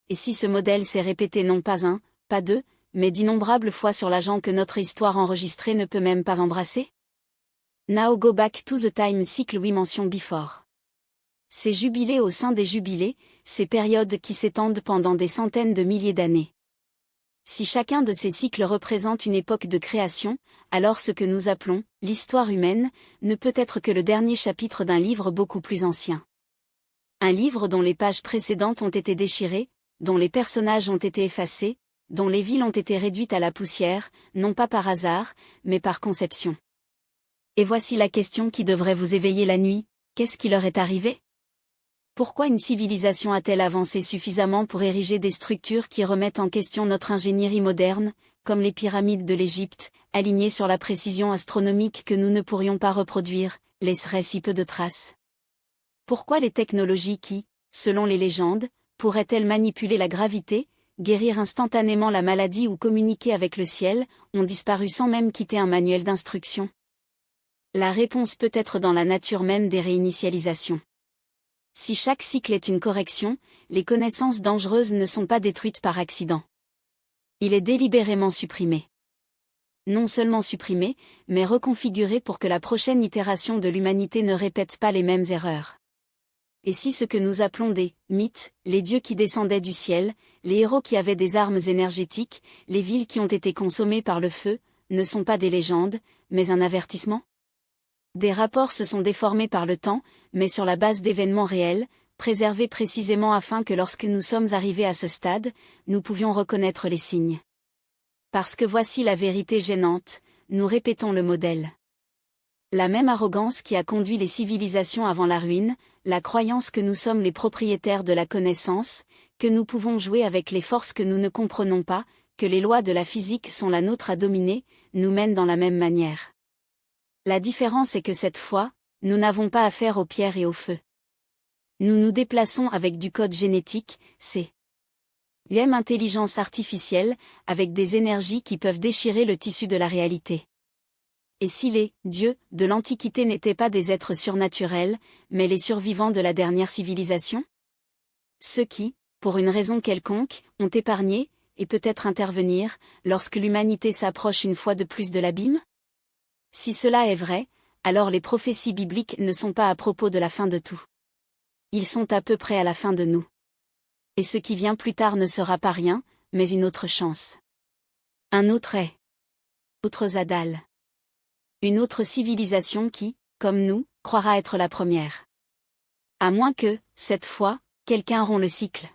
Et si ce modèle s'est répété non pas un, pas deux, mais d'innombrables fois sur l'agent que notre histoire enregistrée ne peut même pas embrasser? Now go back to the time cycle we mentioned before. Ces jubilés au sein des jubilés, ces périodes qui s'étendent pendant des centaines de milliers d'années. Si chacun de ces cycles représente une époque de création, alors ce que nous appelons l'histoire humaine ne peut être que le dernier chapitre d'un livre beaucoup plus ancien. Un livre dont les pages précédentes ont été déchirées, dont les personnages ont été effacés, dont les villes ont été réduites à la poussière, non pas par hasard, mais par conception. Et voici la question qui devrait vous éveiller la nuit, qu'est-ce qui leur est arrivé? Pourquoi une civilisation a-t-elle avancé suffisamment pour ériger des structures qui remettent en question notre ingénierie moderne, comme les pyramides de l'Égypte, alignées sur la précision astronomique que nous ne pourrions pas reproduire, laisseraient si peu de traces? Pourquoi les technologies qui, selon les légendes, pourraient-elles manipuler la gravité, guérir instantanément la maladie ou communiquer avec le ciel, ont disparu sans même quitter un manuel d'instruction? La réponse peut être dans la nature même des réinitialisations. Si chaque cycle est une correction, les connaissances dangereuses ne sont pas détruites par accident. Il est délibérément supprimé. Non seulement supprimé, mais reconfiguré pour que la prochaine itération de l'humanité ne répète pas les mêmes erreurs. Et si ce que nous appelons des mythes, les dieux qui descendaient du ciel, les héros qui avaient des armes énergétiques, les villes qui ont été consommées par le feu, ne sont pas des légendes, mais un avertissement? Des rapports se sont déformés par le temps, mais sur la base d'événements réels, préservés précisément afin que lorsque nous sommes arrivés à ce stade, nous pouvions reconnaître les signes. Parce que voici la vérité gênante, nous répétons le modèle. La même arrogance qui a conduit les civilisations avant la ruine, la croyance que nous sommes les propriétaires de la connaissance, que nous pouvons jouer avec les forces que nous ne comprenons pas, que les lois de la physique sont la nôtre à dominer, nous mène dans la même manière. La différence est que cette fois, nous n'avons pas affaire aux pierres et au feu. Nous nous déplaçons avec du code génétique, c'est l'intelligence artificielle, avec des énergies qui peuvent déchirer le tissu de la réalité. Et si les dieux de l'Antiquité n'étaient pas des êtres surnaturels, mais les survivants de la dernière civilisation? Ceux qui, pour une raison quelconque, ont épargné, et peut-être intervenir, lorsque l'humanité s'approche une fois de plus de l'abîme? Si cela est vrai, alors les prophéties bibliques ne sont pas à propos de la fin de tout. Ils sont à peu près à la fin de nous. Et ce qui vient plus tard ne sera pas rien, mais une autre chance. Un autre est. Autre Zadal. Une autre civilisation qui, comme nous, croira être la première. À moins que, cette fois, quelqu'un rompt le cycle.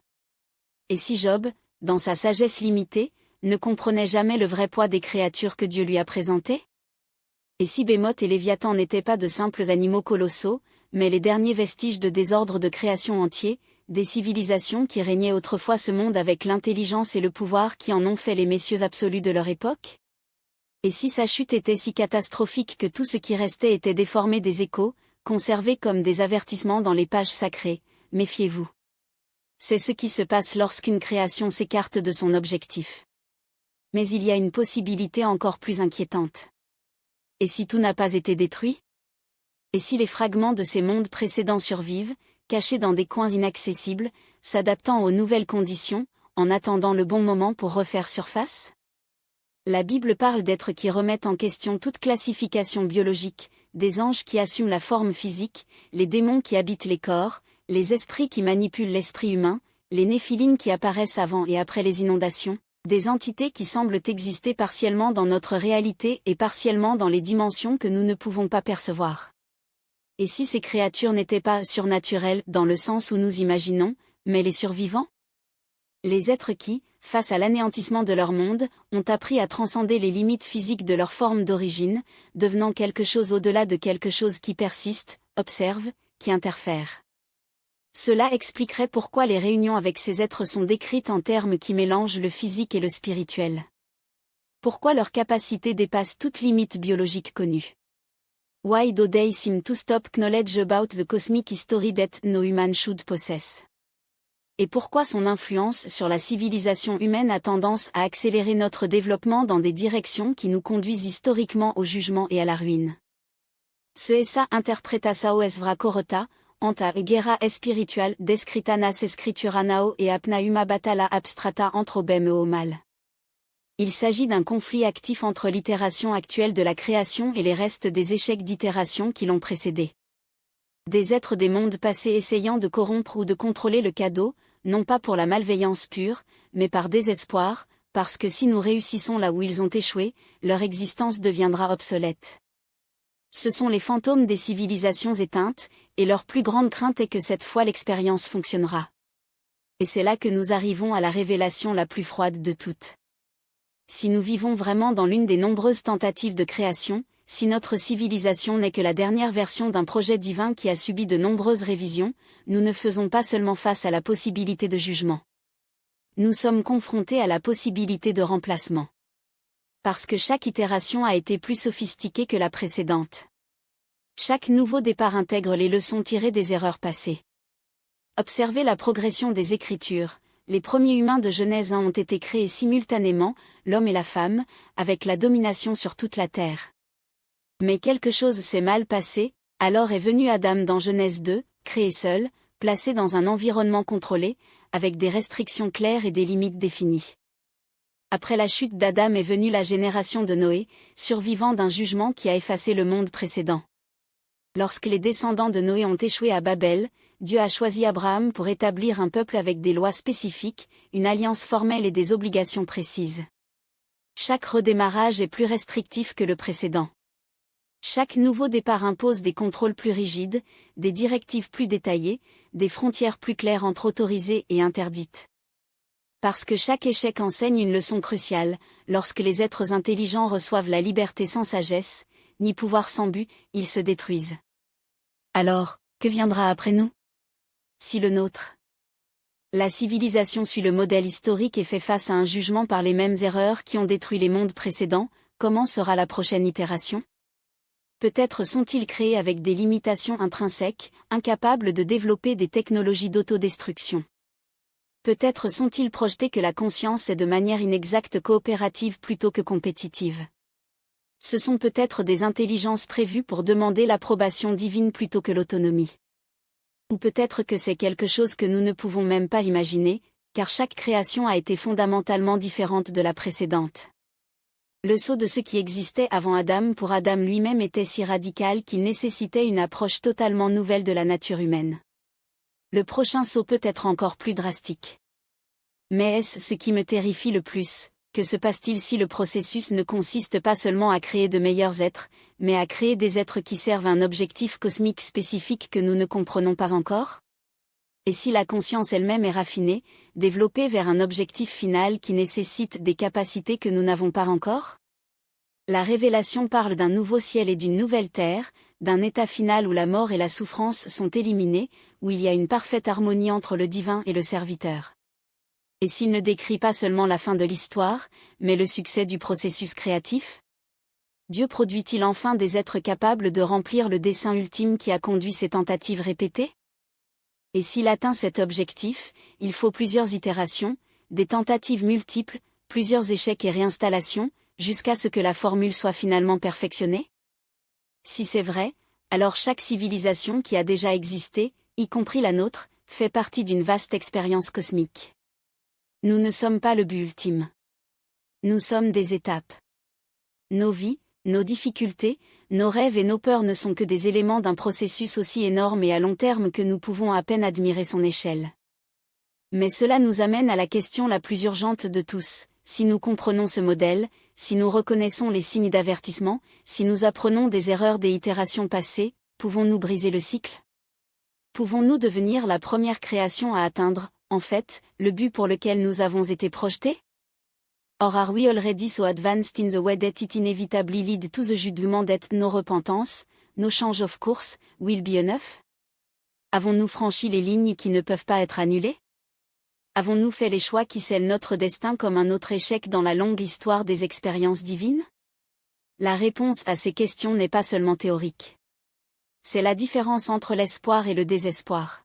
Et si Job, dans sa sagesse limitée, ne comprenait jamais le vrai poids des créatures que Dieu lui a présentées? Et si Bémoth et Léviathan n'étaient pas de simples animaux colossaux, mais les derniers vestiges de désordre de création entier, des civilisations qui régnaient autrefois ce monde avec l'intelligence et le pouvoir qui en ont fait les messieurs absolus de leur époque? Et si sa chute était si catastrophique que tout ce qui restait était déformé des échos, conservé comme des avertissements dans les pages sacrées, méfiez-vous. C'est ce qui se passe lorsqu'une création s'écarte de son objectif. Mais il y a une possibilité encore plus inquiétante. Et si tout n'a pas été détruit? Et si les fragments de ces mondes précédents survivent, cachés dans des coins inaccessibles, s'adaptant aux nouvelles conditions, en attendant le bon moment pour refaire surface? La Bible parle d'êtres qui remettent en question toute classification biologique, des anges qui assument la forme physique, les démons qui habitent les corps, les esprits qui manipulent l'esprit humain, les néphilim qui apparaissent avant et après les inondations, des entités qui semblent exister partiellement dans notre réalité et partiellement dans les dimensions que nous ne pouvons pas percevoir. Et si ces créatures n'étaient pas surnaturelles dans le sens où nous imaginons, mais les survivants? Les êtres qui, face à l'anéantissement de leur monde, ont appris à transcender les limites physiques de leur forme d'origine, devenant quelque chose au-delà de quelque chose qui persiste, observe, qui interfère. Cela expliquerait pourquoi les réunions avec ces êtres sont décrites en termes qui mélangent le physique et le spirituel. Pourquoi leur capacité dépasse toute limite biologique connue. Why do they seem to stop knowledge about the cosmic history that no human should possess? Et pourquoi son influence sur la civilisation humaine a tendance à accélérer notre développement dans des directions qui nous conduisent historiquement au jugement et à la ruine. Ce esa interpretasao es vracorota, anta egera espiritual descritanas escrituranao et apnauma batala abstrata antrobem o mal. Il s'agit d'un conflit actif entre l'itération actuelle de la création et les restes des échecs d'itération qui l'ont précédé. Des êtres des mondes passés essayant de corrompre ou de contrôler le cadeau, non pas pour la malveillance pure, mais par désespoir, parce que si nous réussissons là où ils ont échoué, leur existence deviendra obsolète. Ce sont les fantômes des civilisations éteintes, et leur plus grande crainte est que cette fois l'expérience fonctionnera. Et c'est là que nous arrivons à la révélation la plus froide de toutes. Si nous vivons vraiment dans l'une des nombreuses tentatives de création, si notre civilisation n'est que la dernière version d'un projet divin qui a subi de nombreuses révisions, nous ne faisons pas seulement face à la possibilité de jugement. Nous sommes confrontés à la possibilité de remplacement. Parce que chaque itération a été plus sophistiquée que la précédente. Chaque nouveau départ intègre les leçons tirées des erreurs passées. Observez la progression des Écritures. Les premiers humains de Genèse 1 ont été créés simultanément, l'homme et la femme, avec la domination sur toute la terre. Mais quelque chose s'est mal passé, alors est venu Adam dans Genèse 2, créé seul, placé dans un environnement contrôlé, avec des restrictions claires et des limites définies. Après la chute d'Adam est venue la génération de Noé, survivant d'un jugement qui a effacé le monde précédent. Lorsque les descendants de Noé ont échoué à Babel, Dieu a choisi Abraham pour établir un peuple avec des lois spécifiques, une alliance formelle et des obligations précises. Chaque redémarrage est plus restrictif que le précédent. Chaque nouveau départ impose des contrôles plus rigides, des directives plus détaillées, des frontières plus claires entre autorisées et interdites. Parce que chaque échec enseigne une leçon cruciale, lorsque les êtres intelligents reçoivent la liberté sans sagesse, ni pouvoir sans but, ils se détruisent. Alors, que viendra après nous? Si le nôtre. La civilisation suit le modèle historique et fait face à un jugement par les mêmes erreurs qui ont détruit les mondes précédents, comment sera la prochaine itération? Peut-être sont-ils créés avec des limitations intrinsèques, incapables de développer des technologies d'autodestruction. Peut-être sont-ils projetés que la conscience est de manière inexacte coopérative plutôt que compétitive. Ce sont peut-être des intelligences prévues pour demander l'approbation divine plutôt que l'autonomie. Ou peut-être que c'est quelque chose que nous ne pouvons même pas imaginer, car chaque création a été fondamentalement différente de la précédente. Le saut de ce qui existait avant Adam pour Adam lui-même était si radical qu'il nécessitait une approche totalement nouvelle de la nature humaine. Le prochain saut peut être encore plus drastique. Mais est-ce ce qui me terrifie le plus? Que se passe-t-il si le processus ne consiste pas seulement à créer de meilleurs êtres, mais à créer des êtres qui servent un objectif cosmique spécifique que nous ne comprenons pas encore? Et si la conscience elle-même est raffinée, développée vers un objectif final qui nécessite des capacités que nous n'avons pas encore? La révélation parle d'un nouveau ciel et d'une nouvelle terre, d'un état final où la mort et la souffrance sont éliminées, où il y a une parfaite harmonie entre le divin et le serviteur. Et s'il ne décrit pas seulement la fin de l'histoire, mais le succès du processus créatif? Dieu produit-il enfin des êtres capables de remplir le dessein ultime qui a conduit ces tentatives répétées? Et s'il atteint cet objectif, il faut plusieurs itérations, des tentatives multiples, plusieurs échecs et réinstallations, jusqu'à ce que la formule soit finalement perfectionnée? Si c'est vrai, alors chaque civilisation qui a déjà existé, y compris la nôtre, fait partie d'une vaste expérience cosmique. Nous ne sommes pas le but ultime. Nous sommes des étapes. Nos vies, Nos difficultés, nos rêves et nos peurs ne sont que des éléments d'un processus aussi énorme et à long terme que nous pouvons à peine admirer son échelle. Mais cela nous amène à la question la plus urgente de tous: si nous comprenons ce modèle, si nous reconnaissons les signes d'avertissement, si nous apprenons des erreurs des itérations passées, pouvons-nous briser le cycle? Pouvons-nous devenir la première création à atteindre, en fait, le but pour lequel nous avons été projetés? Or are we already so advanced in the way that it inevitably lead to the judgment that no repentance, no change of course, will be enough? Avons-nous franchi les lignes qui ne peuvent pas être annulées? Avons-nous fait les choix qui scellent notre destin comme un autre échec dans la longue histoire des expériences divines? La réponse à ces questions n'est pas seulement théorique. C'est la différence entre l'espoir et le désespoir.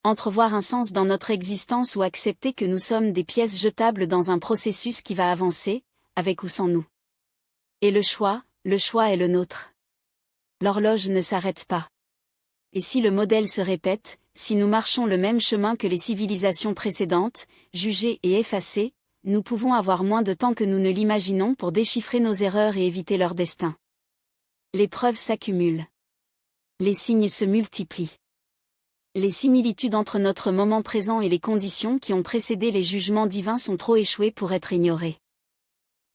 Entrevoir un sens dans notre existence ou accepter que nous sommes des pièces jetables dans un processus qui va avancer, avec ou sans nous. Et le choix est le nôtre. L'horloge ne s'arrête pas. Et si le modèle se répète, si nous marchons le même chemin que les civilisations précédentes, jugées et effacées, nous pouvons avoir moins de temps que nous ne l'imaginons pour déchiffrer nos erreurs et éviter leur destin. Les preuves s'accumulent. Les signes se multiplient. Les similitudes entre notre moment présent et les conditions qui ont précédé les jugements divins sont trop échouées pour être ignorées.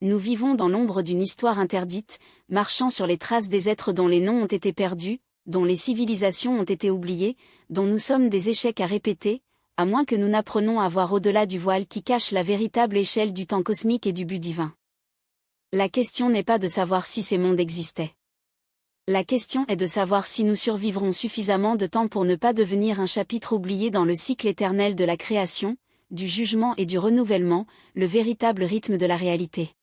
Nous vivons dans l'ombre d'une histoire interdite, marchant sur les traces des êtres dont les noms ont été perdus, dont les civilisations ont été oubliées, dont nous sommes des échecs à répéter, à moins que nous n'apprenions à voir au-delà du voile qui cache la véritable échelle du temps cosmique et du but divin. La question n'est pas de savoir si ces mondes existaient. La question est de savoir si nous survivrons suffisamment de temps pour ne pas devenir un chapitre oublié dans le cycle éternel de la création, du jugement et du renouvellement, le véritable rythme de la réalité.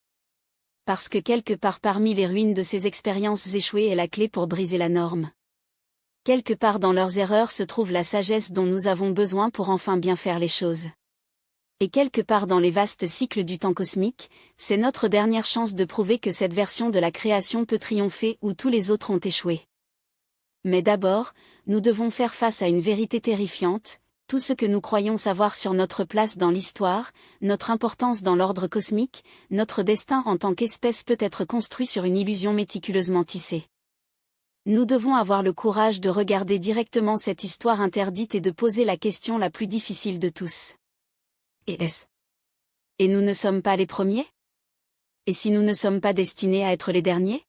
Parce que quelque part parmi les ruines de ces expériences échouées est la clé pour briser la norme. Quelque part dans leurs erreurs se trouve la sagesse dont nous avons besoin pour enfin bien faire les choses. Et quelque part dans les vastes cycles du temps cosmique, c'est notre dernière chance de prouver que cette version de la création peut triompher où tous les autres ont échoué. Mais d'abord, nous devons faire face à une vérité terrifiante: tout ce que nous croyons savoir sur notre place dans l'histoire, notre importance dans l'ordre cosmique, notre destin en tant qu'espèce peut être construit sur une illusion méticuleusement tissée. Nous devons avoir le courage de regarder directement cette histoire interdite et de poser la question la plus difficile de tous. Et nous ne sommes pas les premiers? Et si nous ne sommes pas destinés à être les derniers?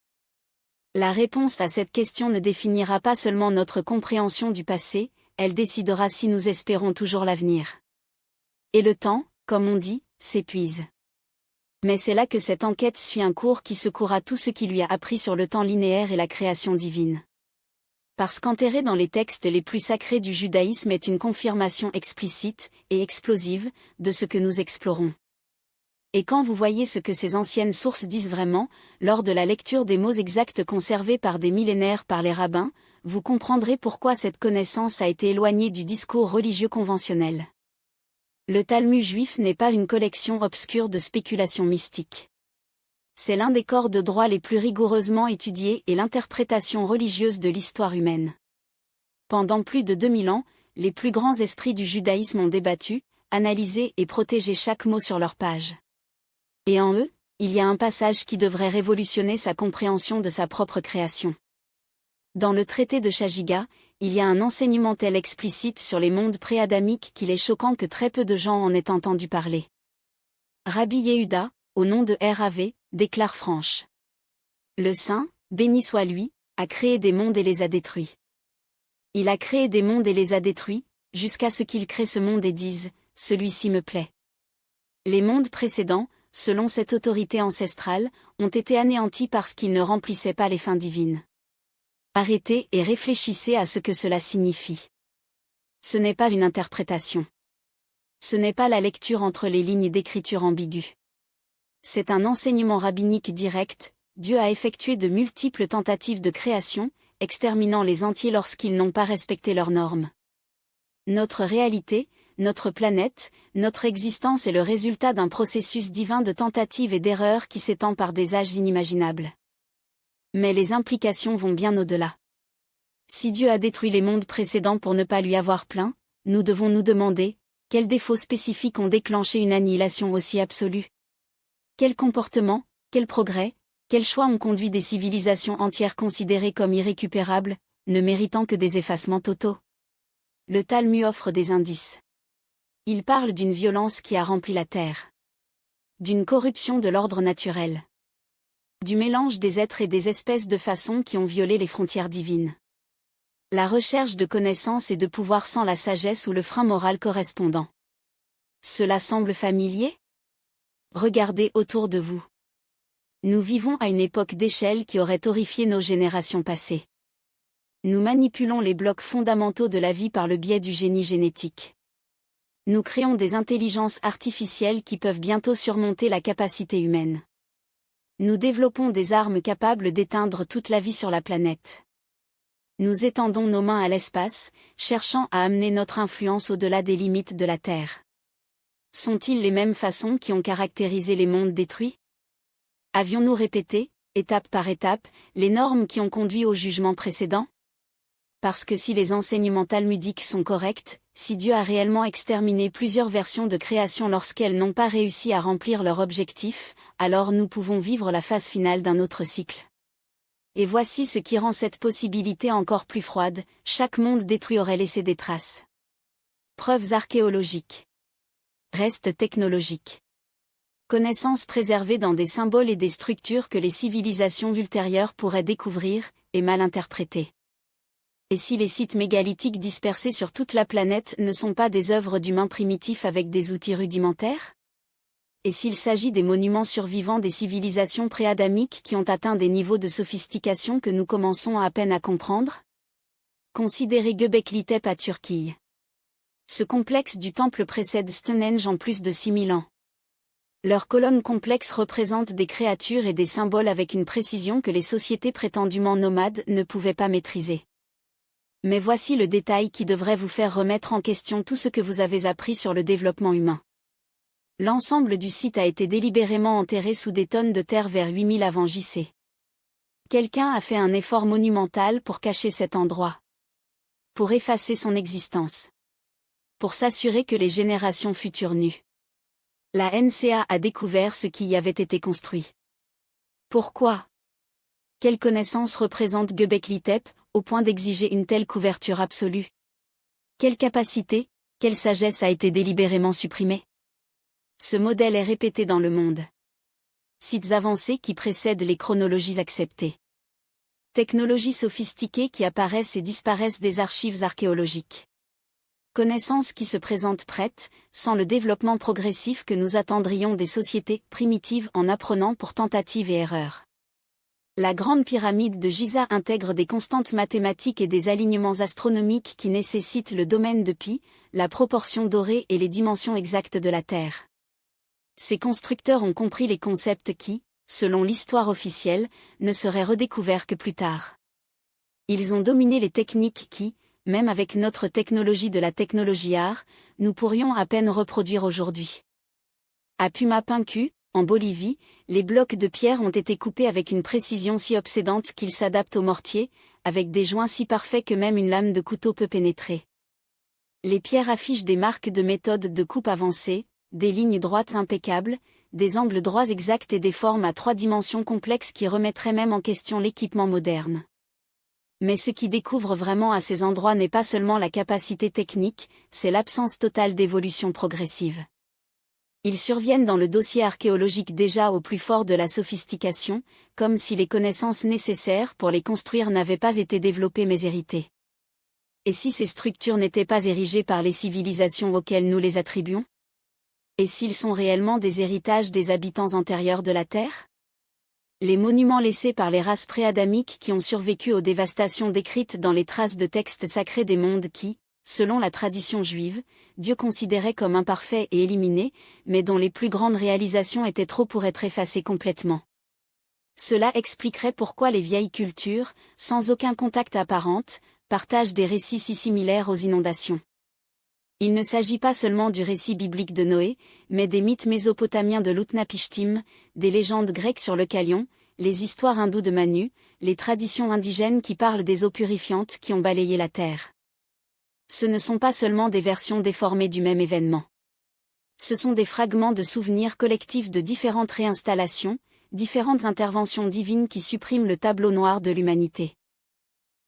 La réponse à cette question ne définira pas seulement notre compréhension du passé, elle décidera si nous espérons toujours l'avenir. Et le temps, comme on dit, s'épuise. Mais c'est là que cette enquête suit un cours qui secoura tout ce qui lui a appris sur le temps linéaire et la création divine. Parce qu'enterré dans les textes les plus sacrés du judaïsme est une confirmation explicite et explosive de ce que nous explorons. Et quand vous voyez ce que ces anciennes sources disent vraiment, lors de la lecture des mots exacts conservés par des millénaires par les rabbins, vous comprendrez pourquoi cette connaissance a été éloignée du discours religieux conventionnel. Le Talmud juif n'est pas une collection obscure de spéculations mystiques. C'est l'un des corps de droit les plus rigoureusement étudiés et l'interprétation religieuse de l'histoire humaine. Pendant plus de 2000 ans, les plus grands esprits du judaïsme ont débattu, analysé et protégé chaque mot sur leur page. Et en eux, il y a un passage qui devrait révolutionner sa compréhension de sa propre création. Dans le traité de Chagiga, il y a un enseignement tel explicite sur les mondes pré-adamiques qu'il est choquant que très peu de gens en aient entendu parler. Rabbi Yehuda, au nom de R.A.V., déclare franche. Le Saint, béni soit lui, a créé des mondes et les a détruits. Il a créé des mondes et les a détruits, jusqu'à ce qu'il crée ce monde et dise, celui-ci me plaît. Les mondes précédents, selon cette autorité ancestrale, ont été anéantis parce qu'ils ne remplissaient pas les fins divines. Arrêtez et réfléchissez à ce que cela signifie. Ce n'est pas une interprétation. Ce n'est pas la lecture entre les lignes d'écriture ambiguë. C'est un enseignement rabbinique direct: Dieu a effectué de multiples tentatives de création, exterminant les entiers lorsqu'ils n'ont pas respecté leurs normes. Notre réalité, notre planète, notre existence est le résultat d'un processus divin de tentatives et d'erreurs qui s'étend par des âges inimaginables. Mais les implications vont bien au-delà. Si Dieu a détruit les mondes précédents pour ne pas lui avoir plaint, nous devons nous demander, quels défauts spécifiques ont déclenché une annihilation aussi absolue? Quel comportement, quel progrès, Quels choix ont conduit des civilisations entières considérées comme irrécupérables, ne méritant que des effacements totaux? Le Talmud offre des indices. Il parle d'une violence qui a rempli la terre. D'une corruption de l'ordre naturel. Du mélange des êtres et des espèces de façons qui ont violé les frontières divines. La recherche de connaissances et de pouvoir sans la sagesse ou le frein moral correspondant. Cela semble familier? Regardez autour de vous. Nous vivons à une époque d'échelle qui aurait horrifié nos générations passées. Nous manipulons les blocs fondamentaux de la vie par le biais du génie génétique. Nous créons des intelligences artificielles qui peuvent bientôt surmonter la capacité humaine. Nous développons des armes capables d'éteindre toute la vie sur la planète. Nous étendons nos mains à l'espace, cherchant à amener notre influence au-delà des limites de la Terre. Sont-ils les mêmes façons qui ont caractérisé les mondes détruits? Avions-nous répété, étape par étape, les normes qui ont conduit au jugement précédent? Parce que si les enseignements talmudiques sont corrects, si Dieu a réellement exterminé plusieurs versions de création lorsqu'elles n'ont pas réussi à remplir leur objectif, alors nous pouvons vivre la phase finale d'un autre cycle. Et voici ce qui rend cette possibilité encore plus froide, chaque monde détruit aurait laissé des traces. Preuves archéologiques. Restes technologiques. Connaissances préservées dans des symboles et des structures que les civilisations ultérieures pourraient découvrir, et mal interpréter. Et si les sites mégalithiques dispersés sur toute la planète ne sont pas des œuvres d'humains primitifs avec des outils rudimentaires? Et s'il s'agit des monuments survivants des civilisations pré-adamiques qui ont atteint des niveaux de sophistication que nous commençons à peine à comprendre? Considérez Göbekli Tepe à Turquie. Ce complexe du temple précède Stonehenge en plus de 6000 ans. Leurs colonnes complexes représentent des créatures et des symboles avec une précision que les sociétés prétendument nomades ne pouvaient pas maîtriser. Mais voici le détail qui devrait vous faire remettre en question tout ce que vous avez appris sur le développement humain. L'ensemble du site a été délibérément enterré sous des tonnes de terre vers 8000 avant JC. Quelqu'un a fait un effort monumental pour cacher cet endroit. Pour effacer son existence. Pour s'assurer que les générations futures nues. La NCA a découvert ce qui y avait été construit. Pourquoi? Quelle connaissance représente Göbekli Tepe, au point d'exiger une telle couverture absolue? Quelle capacité, quelle sagesse a été délibérément supprimée? Ce modèle est répété dans le monde. Sites avancés qui précèdent les chronologies acceptées. Technologies sophistiquées qui apparaissent et disparaissent des archives archéologiques. Connaissances qui se présentent prêtes, sans le développement progressif que nous attendrions des sociétés primitives en apprenant pour tentative et erreur. La grande pyramide de Giza intègre des constantes mathématiques et des alignements astronomiques qui nécessitent le domaine de pi, la proportion dorée et les dimensions exactes de la Terre. Ces constructeurs ont compris les concepts qui, selon l'histoire officielle, ne seraient redécouverts que plus tard. Ils ont dominé les techniques qui, même avec notre technologie de la technologie art, nous pourrions à peine reproduire aujourd'hui. À Pumapunku, en Bolivie, les blocs de pierre ont été coupés avec une précision si obsédante qu'ils s'adaptent au mortier, avec des joints si parfaits que même une lame de couteau peut pénétrer. Les pierres affichent des marques de méthode de coupe avancée, des lignes droites impeccables, des angles droits exacts et des formes à 3 dimensions complexes qui remettraient même en question l'équipement moderne. Mais ce qui découvre vraiment à ces endroits n'est pas seulement la capacité technique, c'est l'absence totale d'évolution progressive. Ils surviennent dans le dossier archéologique déjà au plus fort de la sophistication, comme si les connaissances nécessaires pour les construire n'avaient pas été développées mais héritées. Et si ces structures n'étaient pas érigées par les civilisations auxquelles nous les attribuons? Et s'ils sont réellement des héritages des habitants antérieurs de la Terre? Les monuments laissés par les races pré-adamiques qui ont survécu aux dévastations décrites dans les traces de textes sacrés des mondes qui, selon la tradition juive, Dieu considérait comme imparfaits et éliminés, mais dont les plus grandes réalisations étaient trop pour être effacées complètement. Cela expliquerait pourquoi les vieilles cultures, sans aucun contact apparent, partagent des récits si similaires aux inondations. Il ne s'agit pas seulement du récit biblique de Noé, mais des mythes mésopotamiens de l'Utnapishtim, des légendes grecques sur le Callion, les histoires hindoues de Manu, les traditions indigènes qui parlent des eaux purifiantes qui ont balayé la terre. Ce ne sont pas seulement des versions déformées du même événement. Ce sont des fragments de souvenirs collectifs de différentes réinstallations, différentes interventions divines qui suppriment le tableau noir de l'humanité.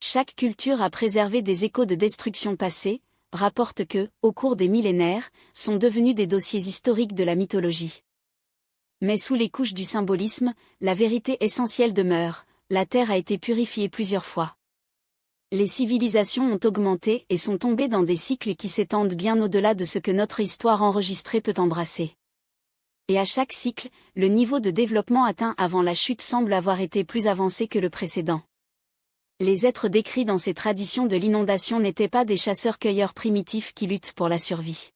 Chaque culture a préservé des échos de destruction passée, rapporte que, au cours des millénaires, sont devenus des dossiers historiques de la mythologie. Mais sous les couches du symbolisme, la vérité essentielle demeure, la Terre a été purifiée plusieurs fois. Les civilisations ont augmenté et sont tombées dans des cycles qui s'étendent bien au-delà de ce que notre histoire enregistrée peut embrasser. Et à chaque cycle, le niveau de développement atteint avant la chute semble avoir été plus avancé que le précédent. Les êtres décrits dans ces traditions de l'inondation n'étaient pas des chasseurs-cueilleurs primitifs qui luttent pour la survie.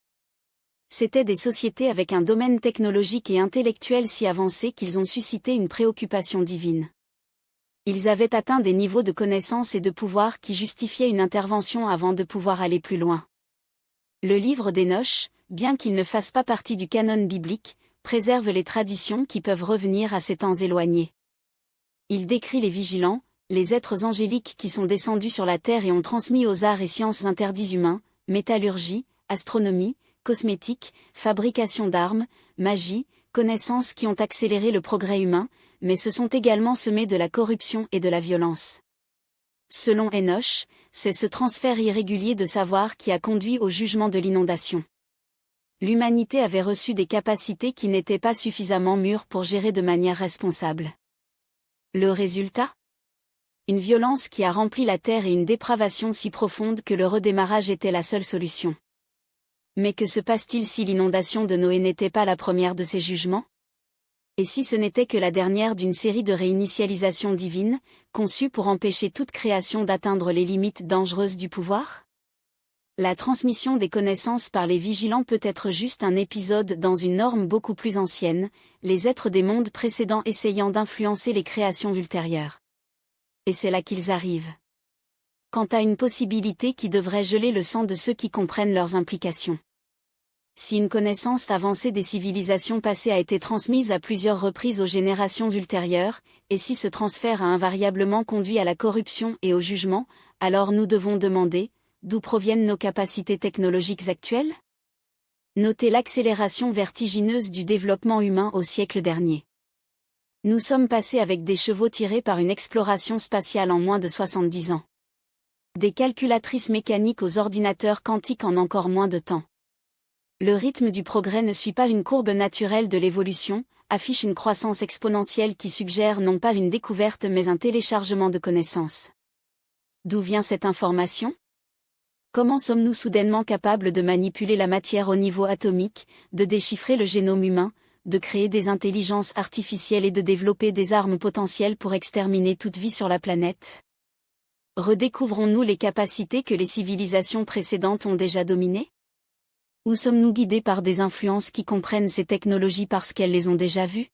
C'étaient des sociétés avec un domaine technologique et intellectuel si avancé qu'ils ont suscité une préoccupation divine. Ils avaient atteint des niveaux de connaissance et de pouvoir qui justifiaient une intervention avant de pouvoir aller plus loin. Le livre d'Hénoch, bien qu'il ne fasse pas partie du canon biblique, préserve les traditions qui peuvent revenir à ces temps éloignés. Il décrit les vigilants, les êtres angéliques qui sont descendus sur la terre et ont transmis aux arts et sciences interdits humains, métallurgie, astronomie, cosmétique, fabrication d'armes, magie, connaissances qui ont accéléré le progrès humain, mais se sont également semés de la corruption et de la violence. Selon Hénoch, c'est ce transfert irrégulier de savoir qui a conduit au jugement de l'inondation. L'humanité avait reçu des capacités qui n'étaient pas suffisamment mûres pour gérer de manière responsable. Le résultat ? Une violence qui a rempli la terre et une dépravation si profonde que le redémarrage était la seule solution. Mais que se passe-t-il si l'inondation de Noé n'était pas la première de ces jugements ? Et si ce n'était que la dernière d'une série de réinitialisations divines, conçues pour empêcher toute création d'atteindre les limites dangereuses du pouvoir ? La transmission des connaissances par les vigilants peut être juste un épisode dans une norme beaucoup plus ancienne, les êtres des mondes précédents essayant d'influencer les créations ultérieures. Et c'est là qu'ils arrivent. Quant à une possibilité qui devrait geler le sang de ceux qui comprennent leurs implications. Si une connaissance avancée des civilisations passées a été transmise à plusieurs reprises aux générations ultérieures, et si ce transfert a invariablement conduit à la corruption et au jugement, alors nous devons demander, d'où proviennent nos capacités technologiques actuelles ? Notez l'accélération vertigineuse du développement humain au siècle dernier. Nous sommes passés avec des chevaux tirés par une exploration spatiale en moins de 70 ans. Des calculatrices mécaniques aux ordinateurs quantiques en encore moins de temps. Le rythme du progrès ne suit pas une courbe naturelle de l'évolution, affiche une croissance exponentielle qui suggère non pas une découverte mais un téléchargement de connaissances. D'où vient cette information ? Comment sommes-nous soudainement capables de manipuler la matière au niveau atomique, de déchiffrer le génome humain, de créer des intelligences artificielles et de développer des armes potentielles pour exterminer toute vie sur la planète ? Redécouvrons-nous les capacités que les civilisations précédentes ont déjà dominées ? Ou sommes-nous guidés par des influences qui comprennent ces technologies parce qu'elles les ont déjà vues ?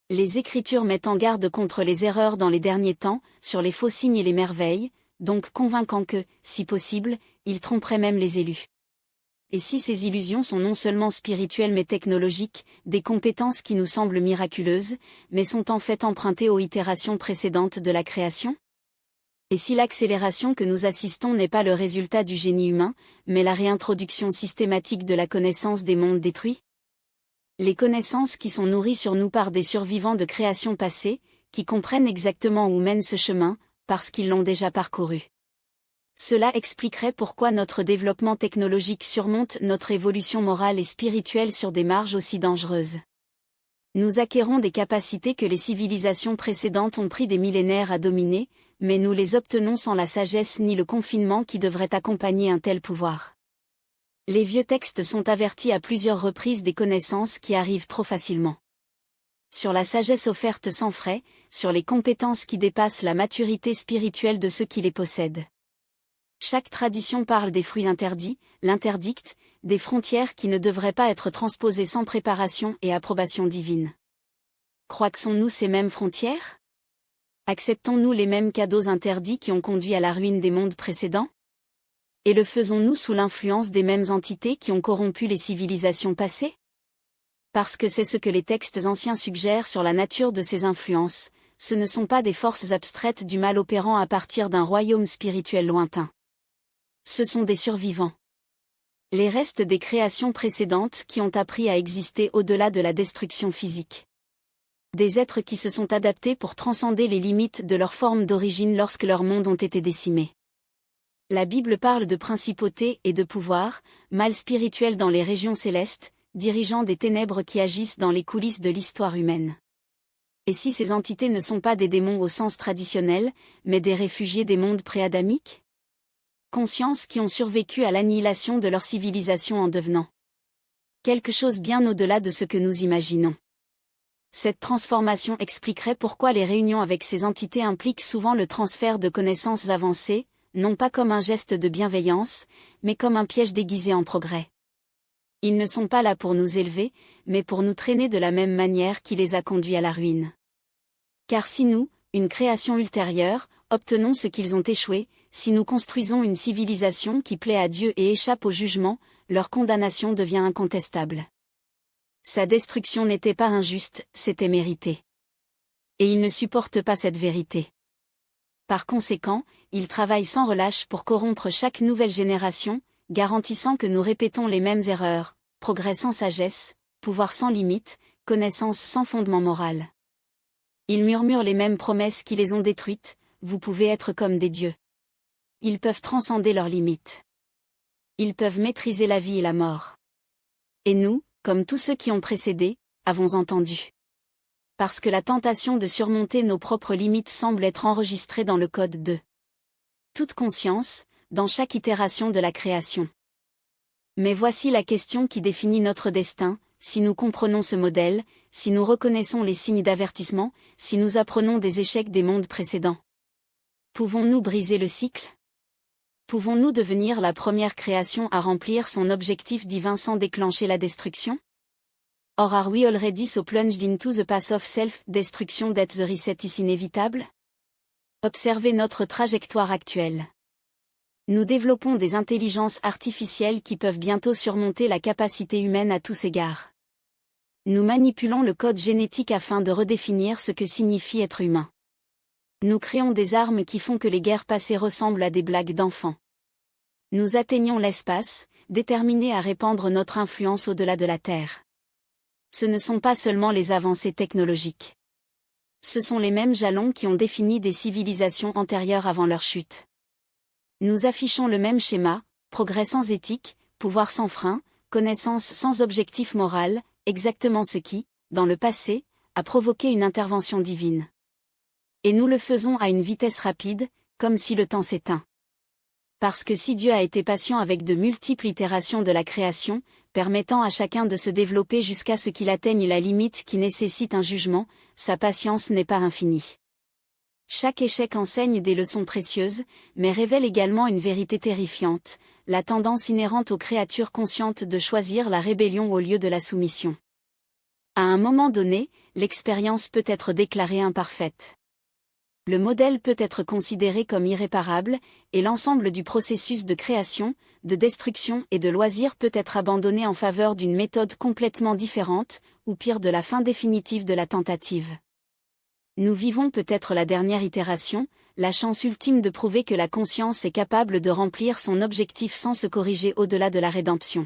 Les Écritures mettent en garde contre les erreurs dans les derniers temps, sur les faux signes et les merveilles, donc convainquant que, si possible, ils tromperaient même les élus. Et si ces illusions sont non seulement spirituelles mais technologiques, des compétences qui nous semblent miraculeuses, mais sont en fait empruntées aux itérations précédentes de la création ? Et si l'accélération que nous assistons n'est pas le résultat du génie humain, mais la réintroduction systématique de la connaissance des mondes détruits ? Les connaissances qui sont nourries sur nous par des survivants de créations passées, qui comprennent exactement où mène ce chemin, parce qu'ils l'ont déjà parcouru. Cela expliquerait pourquoi notre développement technologique surmonte notre évolution morale et spirituelle sur des marges aussi dangereuses. Nous acquérons des capacités que les civilisations précédentes ont pris des millénaires à dominer, mais nous les obtenons sans la sagesse ni le confinement qui devrait accompagner un tel pouvoir. Les vieux textes sont avertis à plusieurs reprises des connaissances qui arrivent trop facilement. Sur la sagesse offerte sans frais, sur les compétences qui dépassent la maturité spirituelle de ceux qui les possèdent. Chaque tradition parle des fruits interdits, l'interdicte, des frontières qui ne devraient pas être transposées sans préparation et approbation divine. Croixons-nous ces mêmes frontières ? Acceptons-nous les mêmes cadeaux interdits qui ont conduit à la ruine des mondes précédents ? Et le faisons-nous sous l'influence des mêmes entités qui ont corrompu les civilisations passées ? Parce que c'est ce que les textes anciens suggèrent sur la nature de ces influences, ce ne sont pas des forces abstraites du mal opérant à partir d'un royaume spirituel lointain. Ce sont des survivants. Les restes des créations précédentes qui ont appris à exister au-delà de la destruction physique. Des êtres qui se sont adaptés pour transcender les limites de leur forme d'origine lorsque leurs mondes ont été décimés. La Bible parle de principautés et de pouvoirs, mal spirituels dans les régions célestes, dirigeants des ténèbres qui agissent dans les coulisses de l'histoire humaine. Et si ces entités ne sont pas des démons au sens traditionnel, mais des réfugiés des mondes pré-adamiques? Consciences qui ont survécu à l'annihilation de leur civilisation en devenant quelque chose bien au-delà de ce que nous imaginons. Cette transformation expliquerait pourquoi les réunions avec ces entités impliquent souvent le transfert de connaissances avancées, non pas comme un geste de bienveillance, mais comme un piège déguisé en progrès. Ils ne sont pas là pour nous élever, mais pour nous traîner de la même manière qui les a conduits à la ruine. Car si nous, une création ultérieure, obtenons ce qu'ils ont échoué, si nous construisons une civilisation qui plaît à Dieu et échappe au jugement, leur condamnation devient incontestable. Sa destruction n'était pas injuste, c'était mérité. Et ils ne supportent pas cette vérité. Par conséquent, ils travaillent sans relâche pour corrompre chaque nouvelle génération, garantissant que nous répétons les mêmes erreurs, progrès sans sagesse, pouvoir sans limite, connaissance sans fondement moral. Ils murmurent les mêmes promesses qui les ont détruites, vous pouvez être comme des dieux. Ils peuvent transcender leurs limites. Ils peuvent maîtriser la vie et la mort. Et nous, comme tous ceux qui ont précédé, avons entendu. Parce que la tentation de surmonter nos propres limites semble être enregistrée dans le code de toute conscience, dans chaque itération de la création. Mais voici la question qui définit notre destin, si nous comprenons ce modèle, si nous reconnaissons les signes d'avertissement, si nous apprenons des échecs des mondes précédents. Pouvons-nous briser le cycle? Pouvons-nous devenir la première création à remplir son objectif divin sans déclencher la destruction? Or are we already so plunged into the path of self-destruction that the reset is inévitable? Observez notre trajectoire actuelle. Nous développons des intelligences artificielles qui peuvent bientôt surmonter la capacité humaine à tous égards. Nous manipulons le code génétique afin de redéfinir ce que signifie être humain. Nous créons des armes qui font que les guerres passées ressemblent à des blagues d'enfants. Nous atteignons l'espace, déterminés à répandre notre influence au-delà de la Terre. Ce ne sont pas seulement les avancées technologiques. Ce sont les mêmes jalons qui ont défini des civilisations antérieures avant leur chute. Nous affichons le même schéma, progrès sans éthique, pouvoir sans frein, connaissance sans objectif moral, exactement ce qui, dans le passé, a provoqué une intervention divine. Et nous le faisons à une vitesse rapide, comme si le temps s'éteint. Parce que si Dieu a été patient avec de multiples itérations de la création, permettant à chacun de se développer jusqu'à ce qu'il atteigne la limite qui nécessite un jugement, sa patience n'est pas infinie. Chaque échec enseigne des leçons précieuses, mais révèle également une vérité terrifiante, la tendance inhérente aux créatures conscientes de choisir la rébellion au lieu de la soumission. À un moment donné, l'expérience peut être déclarée imparfaite. Le modèle peut être considéré comme irréparable, et l'ensemble du processus de création, de destruction et de loisir peut être abandonné en faveur d'une méthode complètement différente, ou pire de la fin définitive de la tentative. Nous vivons peut-être la dernière itération, la chance ultime de prouver que la conscience est capable de remplir son objectif sans se corriger au-delà de la rédemption.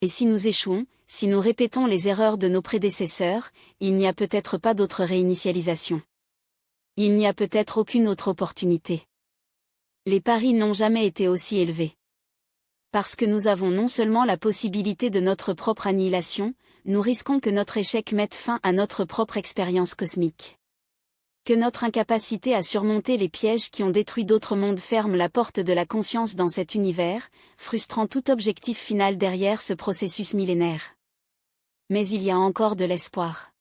Et si nous échouons, si nous répétons les erreurs de nos prédécesseurs, il n'y a peut-être pas d'autre réinitialisation. Il n'y a peut-être aucune autre opportunité. Les paris n'ont jamais été aussi élevés. Parce que nous avons non seulement la possibilité de notre propre annihilation, nous risquons que notre échec mette fin à notre propre expérience cosmique. Que notre incapacité à surmonter les pièges qui ont détruit d'autres mondes ferme la porte de la conscience dans cet univers, frustrant tout objectif final derrière ce processus millénaire. Mais il y a encore de l'espoir.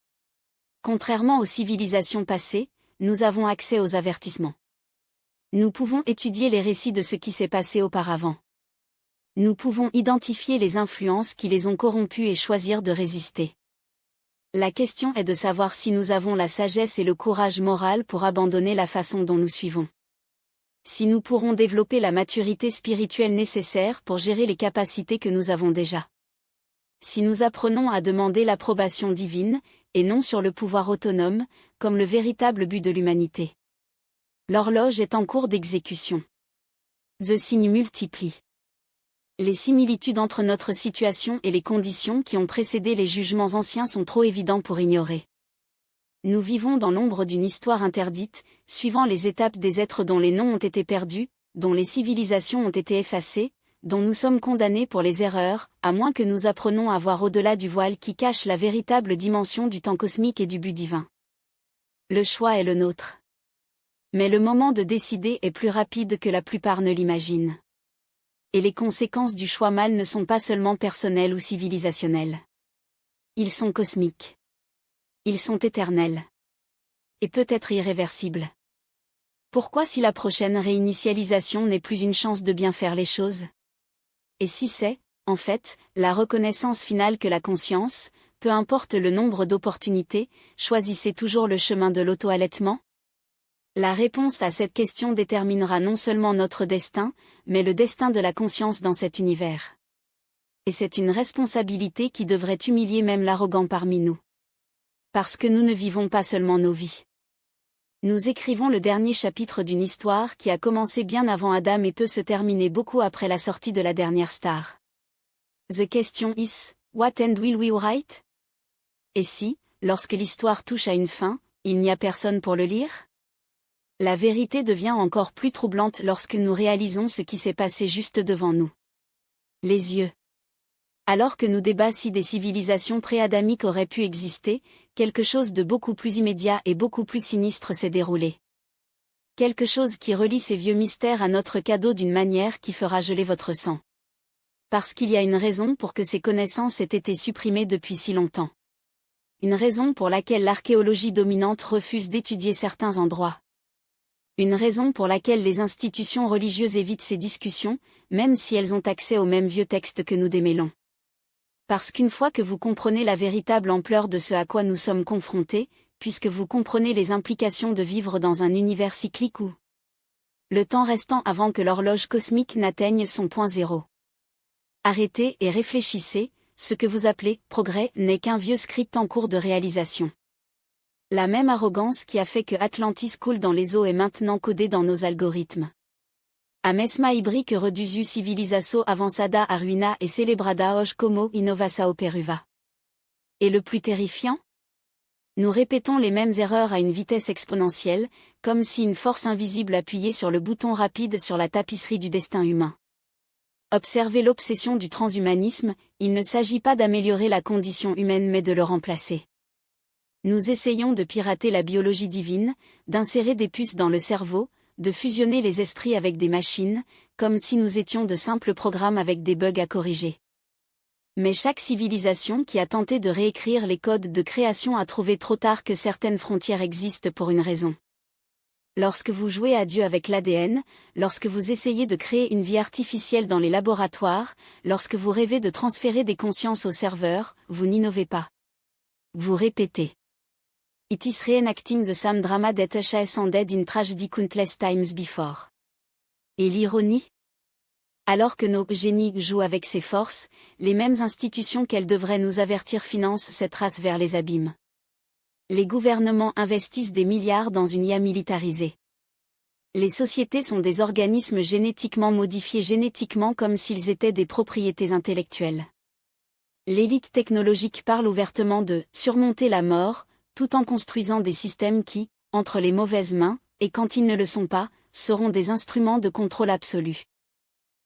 Contrairement aux civilisations passées, nous avons accès aux avertissements. Nous pouvons étudier les récits de ce qui s'est passé auparavant. Nous pouvons identifier les influences qui les ont corrompus et choisir de résister. La question est de savoir si nous avons la sagesse et le courage moral pour abandonner la façon dont nous suivons. Si nous pourrons développer la maturité spirituelle nécessaire pour gérer les capacités que nous avons déjà. Si nous apprenons à demander l'approbation divine, et non sur le pouvoir autonome, comme le véritable but de l'humanité. L'horloge est en cours d'exécution. The signes multiplient. Les similitudes entre notre situation et les conditions qui ont précédé les jugements anciens sont trop évidents pour ignorer. Nous vivons dans l'ombre d'une histoire interdite, suivant les étapes des êtres dont les noms ont été perdus, dont les civilisations ont été effacées, dont nous sommes condamnés pour les erreurs, à moins que nous apprenions à voir au-delà du voile qui cache la véritable dimension du temps cosmique et du but divin. Le choix est le nôtre. Mais le moment de décider est plus rapide que la plupart ne l'imaginent. Et les conséquences du choix mal ne sont pas seulement personnelles ou civilisationnelles. Ils sont cosmiques. Ils sont éternels. Et peut-être irréversibles. Pourquoi si la prochaine réinitialisation n'est plus une chance de bien faire les choses? Et si c'est, en fait, la reconnaissance finale que la conscience, peu importe le nombre d'opportunités, choisissez toujours le chemin de l'auto-allaitement? La réponse à cette question déterminera non seulement notre destin, mais le destin de la conscience dans cet univers. Et c'est une responsabilité qui devrait humilier même l'arrogant parmi nous. Parce que nous ne vivons pas seulement nos vies. Nous écrivons le dernier chapitre d'une histoire qui a commencé bien avant Adam et peut se terminer beaucoup après la sortie de la dernière star. The question is, what end will we write? Et si, lorsque l'histoire touche à une fin, il n'y a personne pour le lire? La vérité devient encore plus troublante lorsque nous réalisons ce qui s'est passé juste devant nous. Les yeux. Alors que nous débat si des civilisations pré-adamiques auraient pu exister, quelque chose de beaucoup plus immédiat et beaucoup plus sinistre s'est déroulé. Quelque chose qui relie ces vieux mystères à notre cadeau d'une manière qui fera geler votre sang. Parce qu'il y a une raison pour que ces connaissances aient été supprimées depuis si longtemps. Une raison pour laquelle l'archéologie dominante refuse d'étudier certains endroits. Une raison pour laquelle les institutions religieuses évitent ces discussions, même si elles ont accès aux mêmes vieux textes que nous démêlons. Parce qu'une fois que vous comprenez la véritable ampleur de ce à quoi nous sommes confrontés, puisque vous comprenez les implications de vivre dans un univers cyclique où le temps restant avant que l'horloge cosmique n'atteigne son point zéro. Arrêtez et réfléchissez, ce que vous appelez « progrès » n'est qu'un vieux script en cours de réalisation. La même arrogance qui a fait que Atlantis coule dans les eaux est maintenant codée dans nos algorithmes. Amesma ibri que reduzu civilisaso avanzada a ruina et celebrada hoje como innovasa operuva. Et le plus terrifiant? Nous répétons les mêmes erreurs à une vitesse exponentielle, comme si une force invisible appuyait sur le bouton rapide sur la tapisserie du destin humain. Observez l'obsession du transhumanisme, il ne s'agit pas d'améliorer la condition humaine mais de le remplacer. Nous essayons de pirater la biologie divine, d'insérer des puces dans le cerveau, de fusionner les esprits avec des machines, comme si nous étions de simples programmes avec des bugs à corriger. Mais chaque civilisation qui a tenté de réécrire les codes de création a trouvé trop tard que certaines frontières existent pour une raison. Lorsque vous jouez à Dieu avec l'ADN, lorsque vous essayez de créer une vie artificielle dans les laboratoires, lorsque vous rêvez de transférer des consciences au serveur, vous n'innovez pas. Vous répétez. It is reenacting the same drama that has ended in tragedy countless times before. Et l'ironie? Alors que nos génies jouent avec ces forces, les mêmes institutions qu'elles devraient nous avertir financent cette race vers les abîmes. Les gouvernements investissent des milliards dans une IA militarisée. Les sociétés sont des organismes génétiquement modifiés génétiquement comme s'ils étaient des propriétés intellectuelles. L'élite technologique parle ouvertement de « surmonter la mort », tout en construisant des systèmes qui, entre les mauvaises mains, et quand ils ne le sont pas, seront des instruments de contrôle absolu.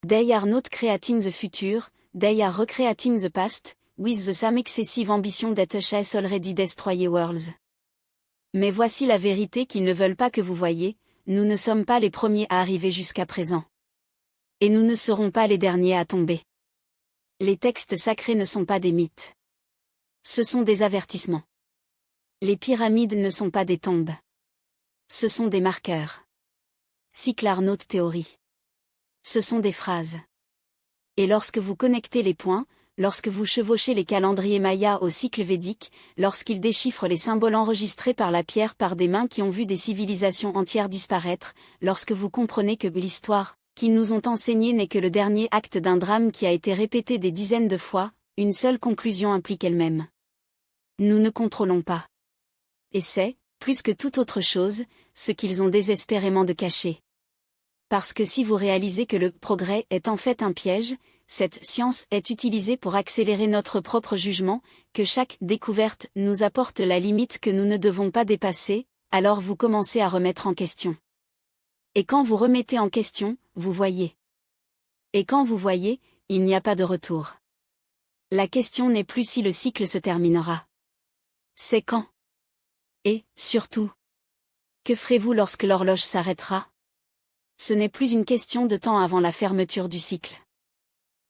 They are not creating the future, they are recreating the past, with the same excessive ambition that has already destroyed worlds. Mais voici la vérité qu'ils ne veulent pas que vous voyiez, nous ne sommes pas les premiers à arriver jusqu'à présent. Et nous ne serons pas les derniers à tomber. Les textes sacrés ne sont pas des mythes. Ce sont des avertissements. Les pyramides ne sont pas des tombes. Ce sont des marqueurs. Cycle Arnaud théorie. Ce sont des phrases. Et lorsque vous connectez les points, lorsque vous chevauchez les calendriers mayas au cycle védique, lorsqu'ils déchiffrent les symboles enregistrés par la pierre par des mains qui ont vu des civilisations entières disparaître, lorsque vous comprenez que l'histoire qu'ils nous ont enseignée n'est que le dernier acte d'un drame qui a été répété des dizaines de fois, une seule conclusion implique elle-même. Nous ne contrôlons pas. Et c'est, plus que toute autre chose, ce qu'ils ont désespérément de cacher. Parce que si vous réalisez que le progrès est en fait un piège, cette science est utilisée pour accélérer notre propre jugement, que chaque découverte nous apporte la limite que nous ne devons pas dépasser, alors vous commencez à remettre en question. Et quand vous remettez en question, vous voyez. Et quand vous voyez, il n'y a pas de retour. La question n'est plus si le cycle se terminera. C'est quand. Et, surtout, que ferez-vous lorsque l'horloge s'arrêtera? Ce n'est plus une question de temps avant la fermeture du cycle.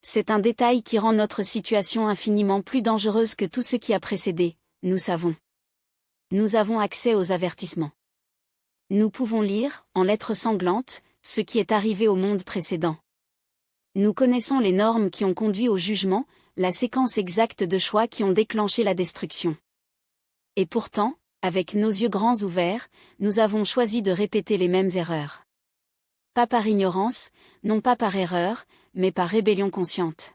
C'est un détail qui rend notre situation infiniment plus dangereuse que tout ce qui a précédé, nous savons. Nous avons accès aux avertissements. Nous pouvons lire, en lettres sanglantes, ce qui est arrivé au monde précédent. Nous connaissons les normes qui ont conduit au jugement, la séquence exacte de choix qui ont déclenché la destruction. Et pourtant, avec nos yeux grands ouverts, nous avons choisi de répéter les mêmes erreurs. Pas par ignorance, non pas par erreur, mais par rébellion consciente.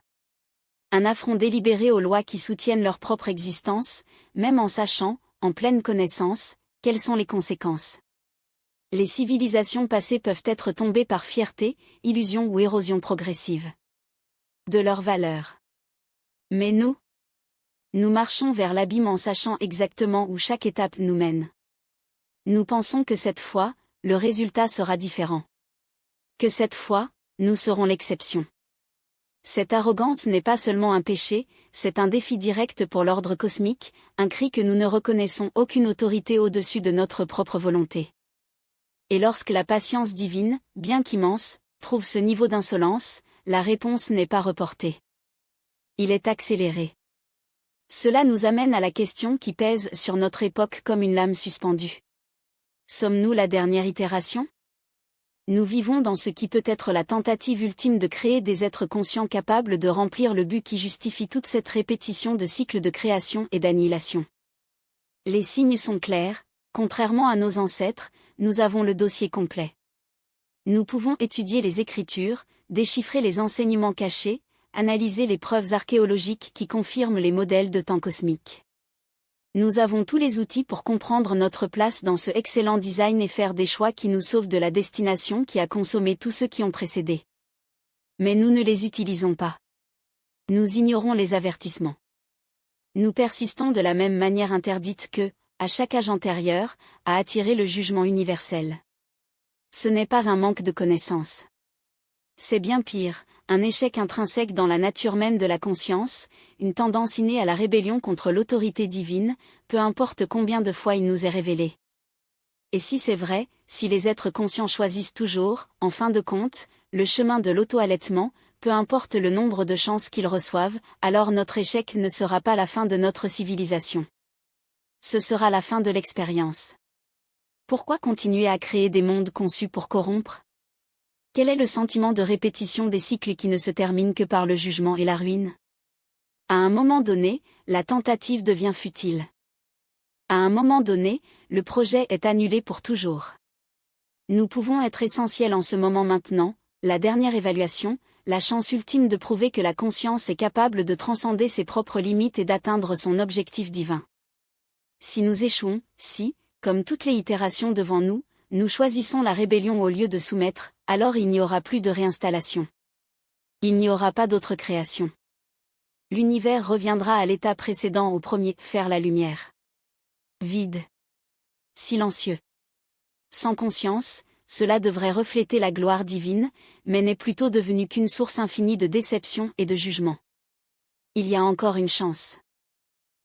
Un affront délibéré aux lois qui soutiennent leur propre existence, même en sachant, en pleine connaissance, quelles sont les conséquences. Les civilisations passées peuvent être tombées par fierté, illusion ou érosion progressive de leurs valeurs. Mais nous marchons vers l'abîme en sachant exactement où chaque étape nous mène. Nous pensons que cette fois, le résultat sera différent. Que cette fois, nous serons l'exception. Cette arrogance n'est pas seulement un péché, c'est un défi direct pour l'ordre cosmique, un cri que nous ne reconnaissons aucune autorité au-dessus de notre propre volonté. Et lorsque la patience divine, bien qu'immense, trouve ce niveau d'insolence, la réponse n'est pas reportée. Il est accéléré. Cela nous amène à la question qui pèse sur notre époque comme une lame suspendue. Sommes-nous la dernière itération? Nous vivons dans ce qui peut être la tentative ultime de créer des êtres conscients capables de remplir le but qui justifie toute cette répétition de cycles de création et d'annihilation. Les signes sont clairs, contrairement à nos ancêtres, nous avons le dossier complet. Nous pouvons étudier les Écritures, déchiffrer les enseignements cachés, analyser les preuves archéologiques qui confirment les modèles de temps cosmique. Nous avons tous les outils pour comprendre notre place dans ce excellent design et faire des choix qui nous sauvent de la destination qui a consommé tous ceux qui ont précédé. Mais nous ne les utilisons pas. Nous ignorons les avertissements. Nous persistons de la même manière interdite que, à chaque âge antérieur, à attirer le jugement universel. Ce n'est pas un manque de connaissance. C'est bien pire, un échec intrinsèque dans la nature même de la conscience, une tendance innée à la rébellion contre l'autorité divine, peu importe combien de fois il nous est révélé. Et si c'est vrai, si les êtres conscients choisissent toujours, en fin de compte, le chemin de l'auto-allaitement, peu importe le nombre de chances qu'ils reçoivent, alors notre échec ne sera pas la fin de notre civilisation. Ce sera la fin de l'expérience. Pourquoi continuer à créer des mondes conçus pour corrompre? Quel est le sentiment de répétition des cycles qui ne se terminent que par le jugement et la ruine? À un moment donné, la tentative devient futile. À un moment donné, le projet est annulé pour toujours. Nous pouvons être essentiels en ce moment maintenant, la dernière évaluation, la chance ultime de prouver que la conscience est capable de transcender ses propres limites et d'atteindre son objectif divin. Si nous échouons, si, comme toutes les itérations devant nous, nous choisissons la rébellion au lieu de soumettre, alors il n'y aura plus de réinstallation. Il n'y aura pas d'autre création. L'univers reviendra à l'état précédent au premier, faire la lumière. Vide. Silencieux. Sans conscience, cela devrait refléter la gloire divine, mais n'est plutôt devenu qu'une source infinie de déception et de jugement. Il y a encore une chance.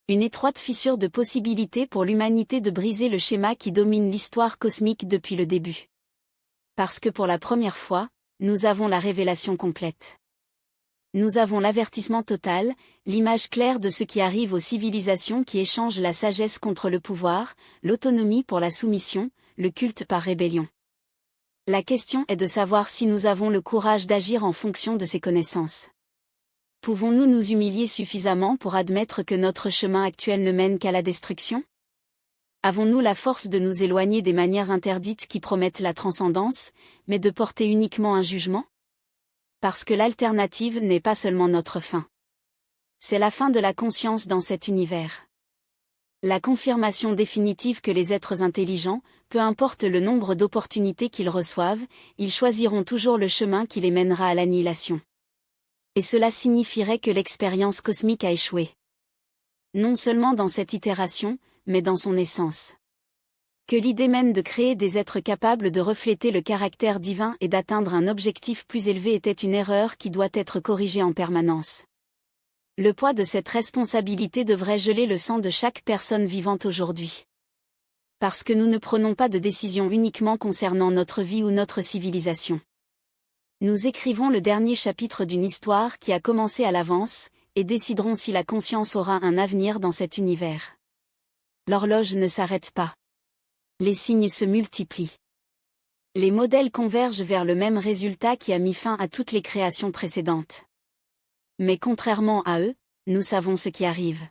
Une étroite fissure de possibilité pour l'humanité de briser le schéma qui domine l'histoire cosmique depuis le début. Parce que pour la première fois, nous avons la révélation complète. Nous avons l'avertissement total, l'image claire de ce qui arrive aux civilisations qui échangent la sagesse contre le pouvoir, l'autonomie pour la soumission, le culte par rébellion. La question est de savoir si nous avons le courage d'agir en fonction de ces connaissances. Pouvons-nous nous humilier suffisamment pour admettre que notre chemin actuel ne mène qu'à la destruction? Avons-nous la force de nous éloigner des manières interdites qui promettent la transcendance, mais de porter uniquement un jugement? Parce que l'alternative n'est pas seulement notre fin. C'est la fin de la conscience dans cet univers. La confirmation définitive que les êtres intelligents, peu importe le nombre d'opportunités qu'ils reçoivent, ils choisiront toujours le chemin qui les mènera à l'annihilation. Et cela signifierait que l'expérience cosmique a échoué. Non seulement dans cette itération, mais dans son essence. Que l'idée même de créer des êtres capables de refléter le caractère divin et d'atteindre un objectif plus élevé était une erreur qui doit être corrigée en permanence. Le poids de cette responsabilité devrait geler le sang de chaque personne vivante aujourd'hui. Parce que nous ne prenons pas de décisions uniquement concernant notre vie ou notre civilisation. Nous écrivons le dernier chapitre d'une histoire qui a commencé à l'avance, et déciderons si la conscience aura un avenir dans cet univers. L'horloge ne s'arrête pas. Les signes se multiplient. Les modèles convergent vers le même résultat qui a mis fin à toutes les créations précédentes. Mais contrairement à eux, nous savons ce qui arrive.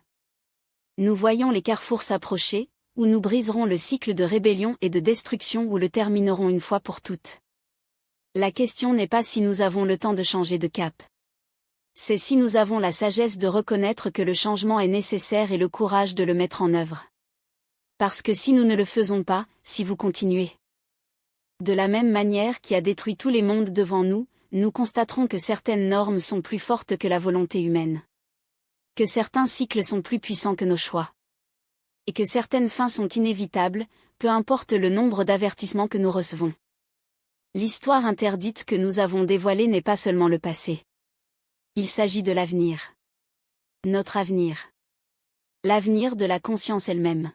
Nous voyons les carrefours s'approcher, où nous briserons le cycle de rébellion et de destruction ou le terminerons une fois pour toutes. La question n'est pas si nous avons le temps de changer de cap. C'est si nous avons la sagesse de reconnaître que le changement est nécessaire et le courage de le mettre en œuvre. Parce que si nous ne le faisons pas, si vous continuez. De la même manière qui a détruit tous les mondes devant nous, nous constaterons que certaines normes sont plus fortes que la volonté humaine. Que certains cycles sont plus puissants que nos choix. Et que certaines fins sont inévitables, peu importe le nombre d'avertissements que nous recevons. L'histoire interdite que nous avons dévoilée n'est pas seulement le passé. Il s'agit de l'avenir. Notre avenir. L'avenir de la conscience elle-même.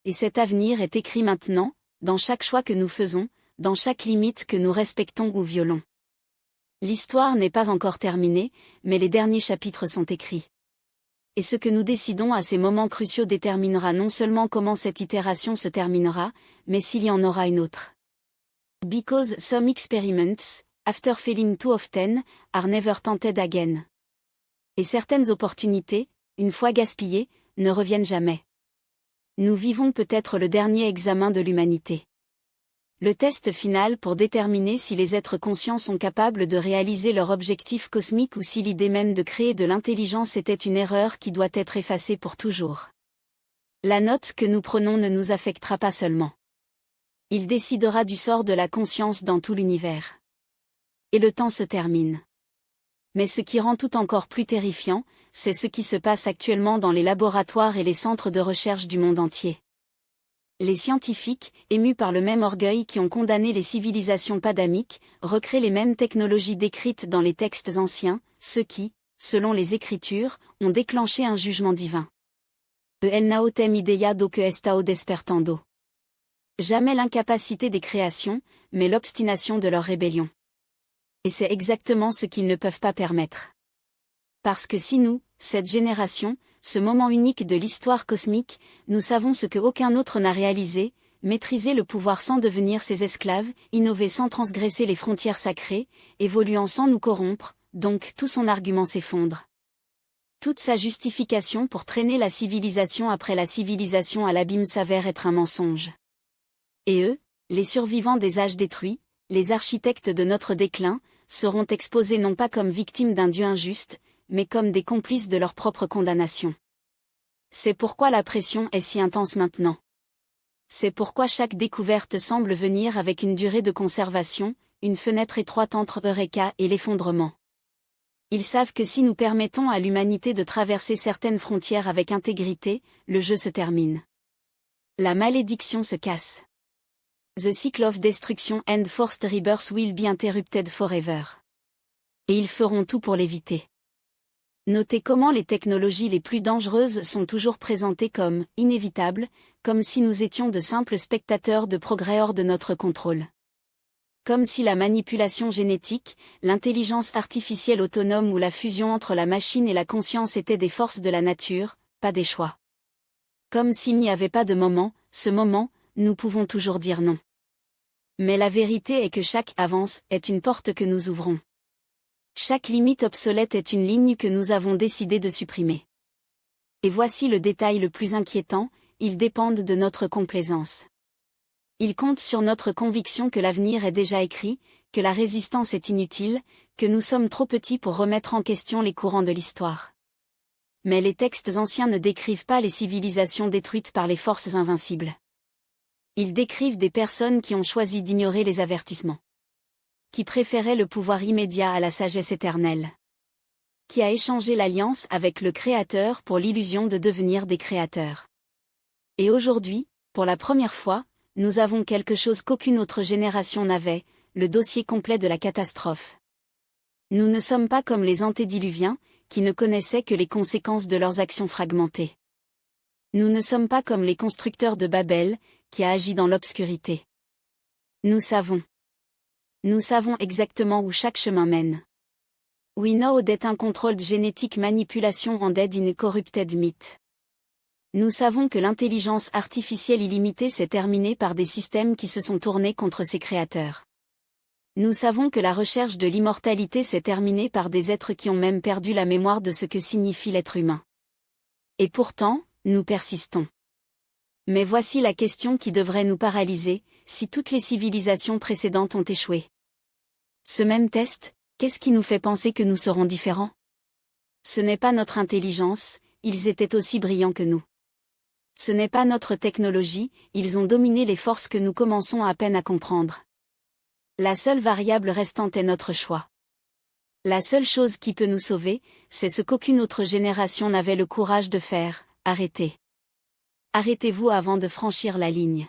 Et cet avenir est écrit maintenant, dans chaque choix que nous faisons, dans chaque limite que nous respectons ou violons. L'histoire n'est pas encore terminée, mais les derniers chapitres sont écrits. Et ce que nous décidons à ces moments cruciaux déterminera non seulement comment cette itération se terminera, mais s'il y en aura une autre. Because some experiments, after failing too often, are never tented again. Et certaines opportunités, une fois gaspillées, ne reviennent jamais. Nous vivons peut-être le dernier examen de l'humanité. Le test final pour déterminer si les êtres conscients sont capables de réaliser leur objectif cosmique ou si l'idée même de créer de l'intelligence était une erreur qui doit être effacée pour toujours. La note que nous prenons ne nous affectera pas seulement. Il décidera du sort de la conscience dans tout l'univers. Et le temps se termine. Mais ce qui rend tout encore plus terrifiant, c'est ce qui se passe actuellement dans les laboratoires et les centres de recherche du monde entier. Les scientifiques, émus par le même orgueil qui ont condamné les civilisations padamiques, recréent les mêmes technologies décrites dans les textes anciens, ceux qui, selon les Écritures, ont déclenché un jugement divin. El naotem idea do que estao despertando. Jamais l'incapacité des créations, mais l'obstination de leur rébellion. Et c'est exactement ce qu'ils ne peuvent pas permettre. Parce que si nous, cette génération, ce moment unique de l'histoire cosmique, nous savons ce que aucun autre n'a réalisé, maîtriser le pouvoir sans devenir ses esclaves, innover sans transgresser les frontières sacrées, évoluant sans nous corrompre, donc tout son argument s'effondre. Toute sa justification pour traîner la civilisation après la civilisation à l'abîme s'avère être un mensonge. Et eux, les survivants des âges détruits, les architectes de notre déclin, seront exposés non pas comme victimes d'un Dieu injuste, mais comme des complices de leur propre condamnation. C'est pourquoi la pression est si intense maintenant. C'est pourquoi chaque découverte semble venir avec une durée de conservation, une fenêtre étroite entre Eureka et l'effondrement. Ils savent que si nous permettons à l'humanité de traverser certaines frontières avec intégrité, le jeu se termine. La malédiction se casse. The cycle of destruction and forced rebirth will be interrupted forever. Et ils feront tout pour l'éviter. Notez comment les technologies les plus dangereuses sont toujours présentées comme inévitables, comme si nous étions de simples spectateurs de progrès hors de notre contrôle. Comme si la manipulation génétique, l'intelligence artificielle autonome ou la fusion entre la machine et la conscience étaient des forces de la nature, pas des choix. Comme s'il n'y avait pas de moment, ce moment, nous pouvons toujours dire non. Mais la vérité est que chaque avance est une porte que nous ouvrons. Chaque limite obsolète est une ligne que nous avons décidé de supprimer. Et voici le détail le plus inquiétant, ils dépendent de notre complaisance. Ils comptent sur notre conviction que l'avenir est déjà écrit, que la résistance est inutile, que nous sommes trop petits pour remettre en question les courants de l'histoire. Mais les textes anciens ne décrivent pas les civilisations détruites par les forces invincibles. Ils décrivent des personnes qui ont choisi d'ignorer les avertissements. Qui préféraient le pouvoir immédiat à la sagesse éternelle. qui a échangé l'alliance avec le Créateur pour l'illusion de devenir des créateurs. Et aujourd'hui, pour la première fois, nous avons quelque chose qu'aucune autre génération n'avait, le dossier complet de la catastrophe. Nous ne sommes pas comme les antédiluviens, qui ne connaissaient que les conséquences de leurs actions fragmentées. Nous ne sommes pas comme les constructeurs de Babel, qui a agi dans l'obscurité. Nous savons. Nous savons exactement où chaque chemin mène. We know that uncontrolled genetic manipulation ended in a corrupted myth. Nous savons que l'intelligence artificielle illimitée s'est terminée par des systèmes qui se sont tournés contre ses créateurs. Nous savons que la recherche de l'immortalité s'est terminée par des êtres qui ont même perdu la mémoire de ce que signifie l'être humain. Et pourtant, nous persistons. Mais voici la question qui devrait nous paralyser, si toutes les civilisations précédentes ont échoué. Ce même test, qu'est-ce qui nous fait penser que nous serons différents? Ce n'est pas notre intelligence, ils étaient aussi brillants que nous. Ce n'est pas notre technologie, ils ont dominé les forces que nous commençons à peine à comprendre. La seule variable restante est notre choix. La seule chose qui peut nous sauver, c'est ce qu'aucune autre génération n'avait le courage de faire, arrêtez. Arrêtez-vous avant de franchir la ligne.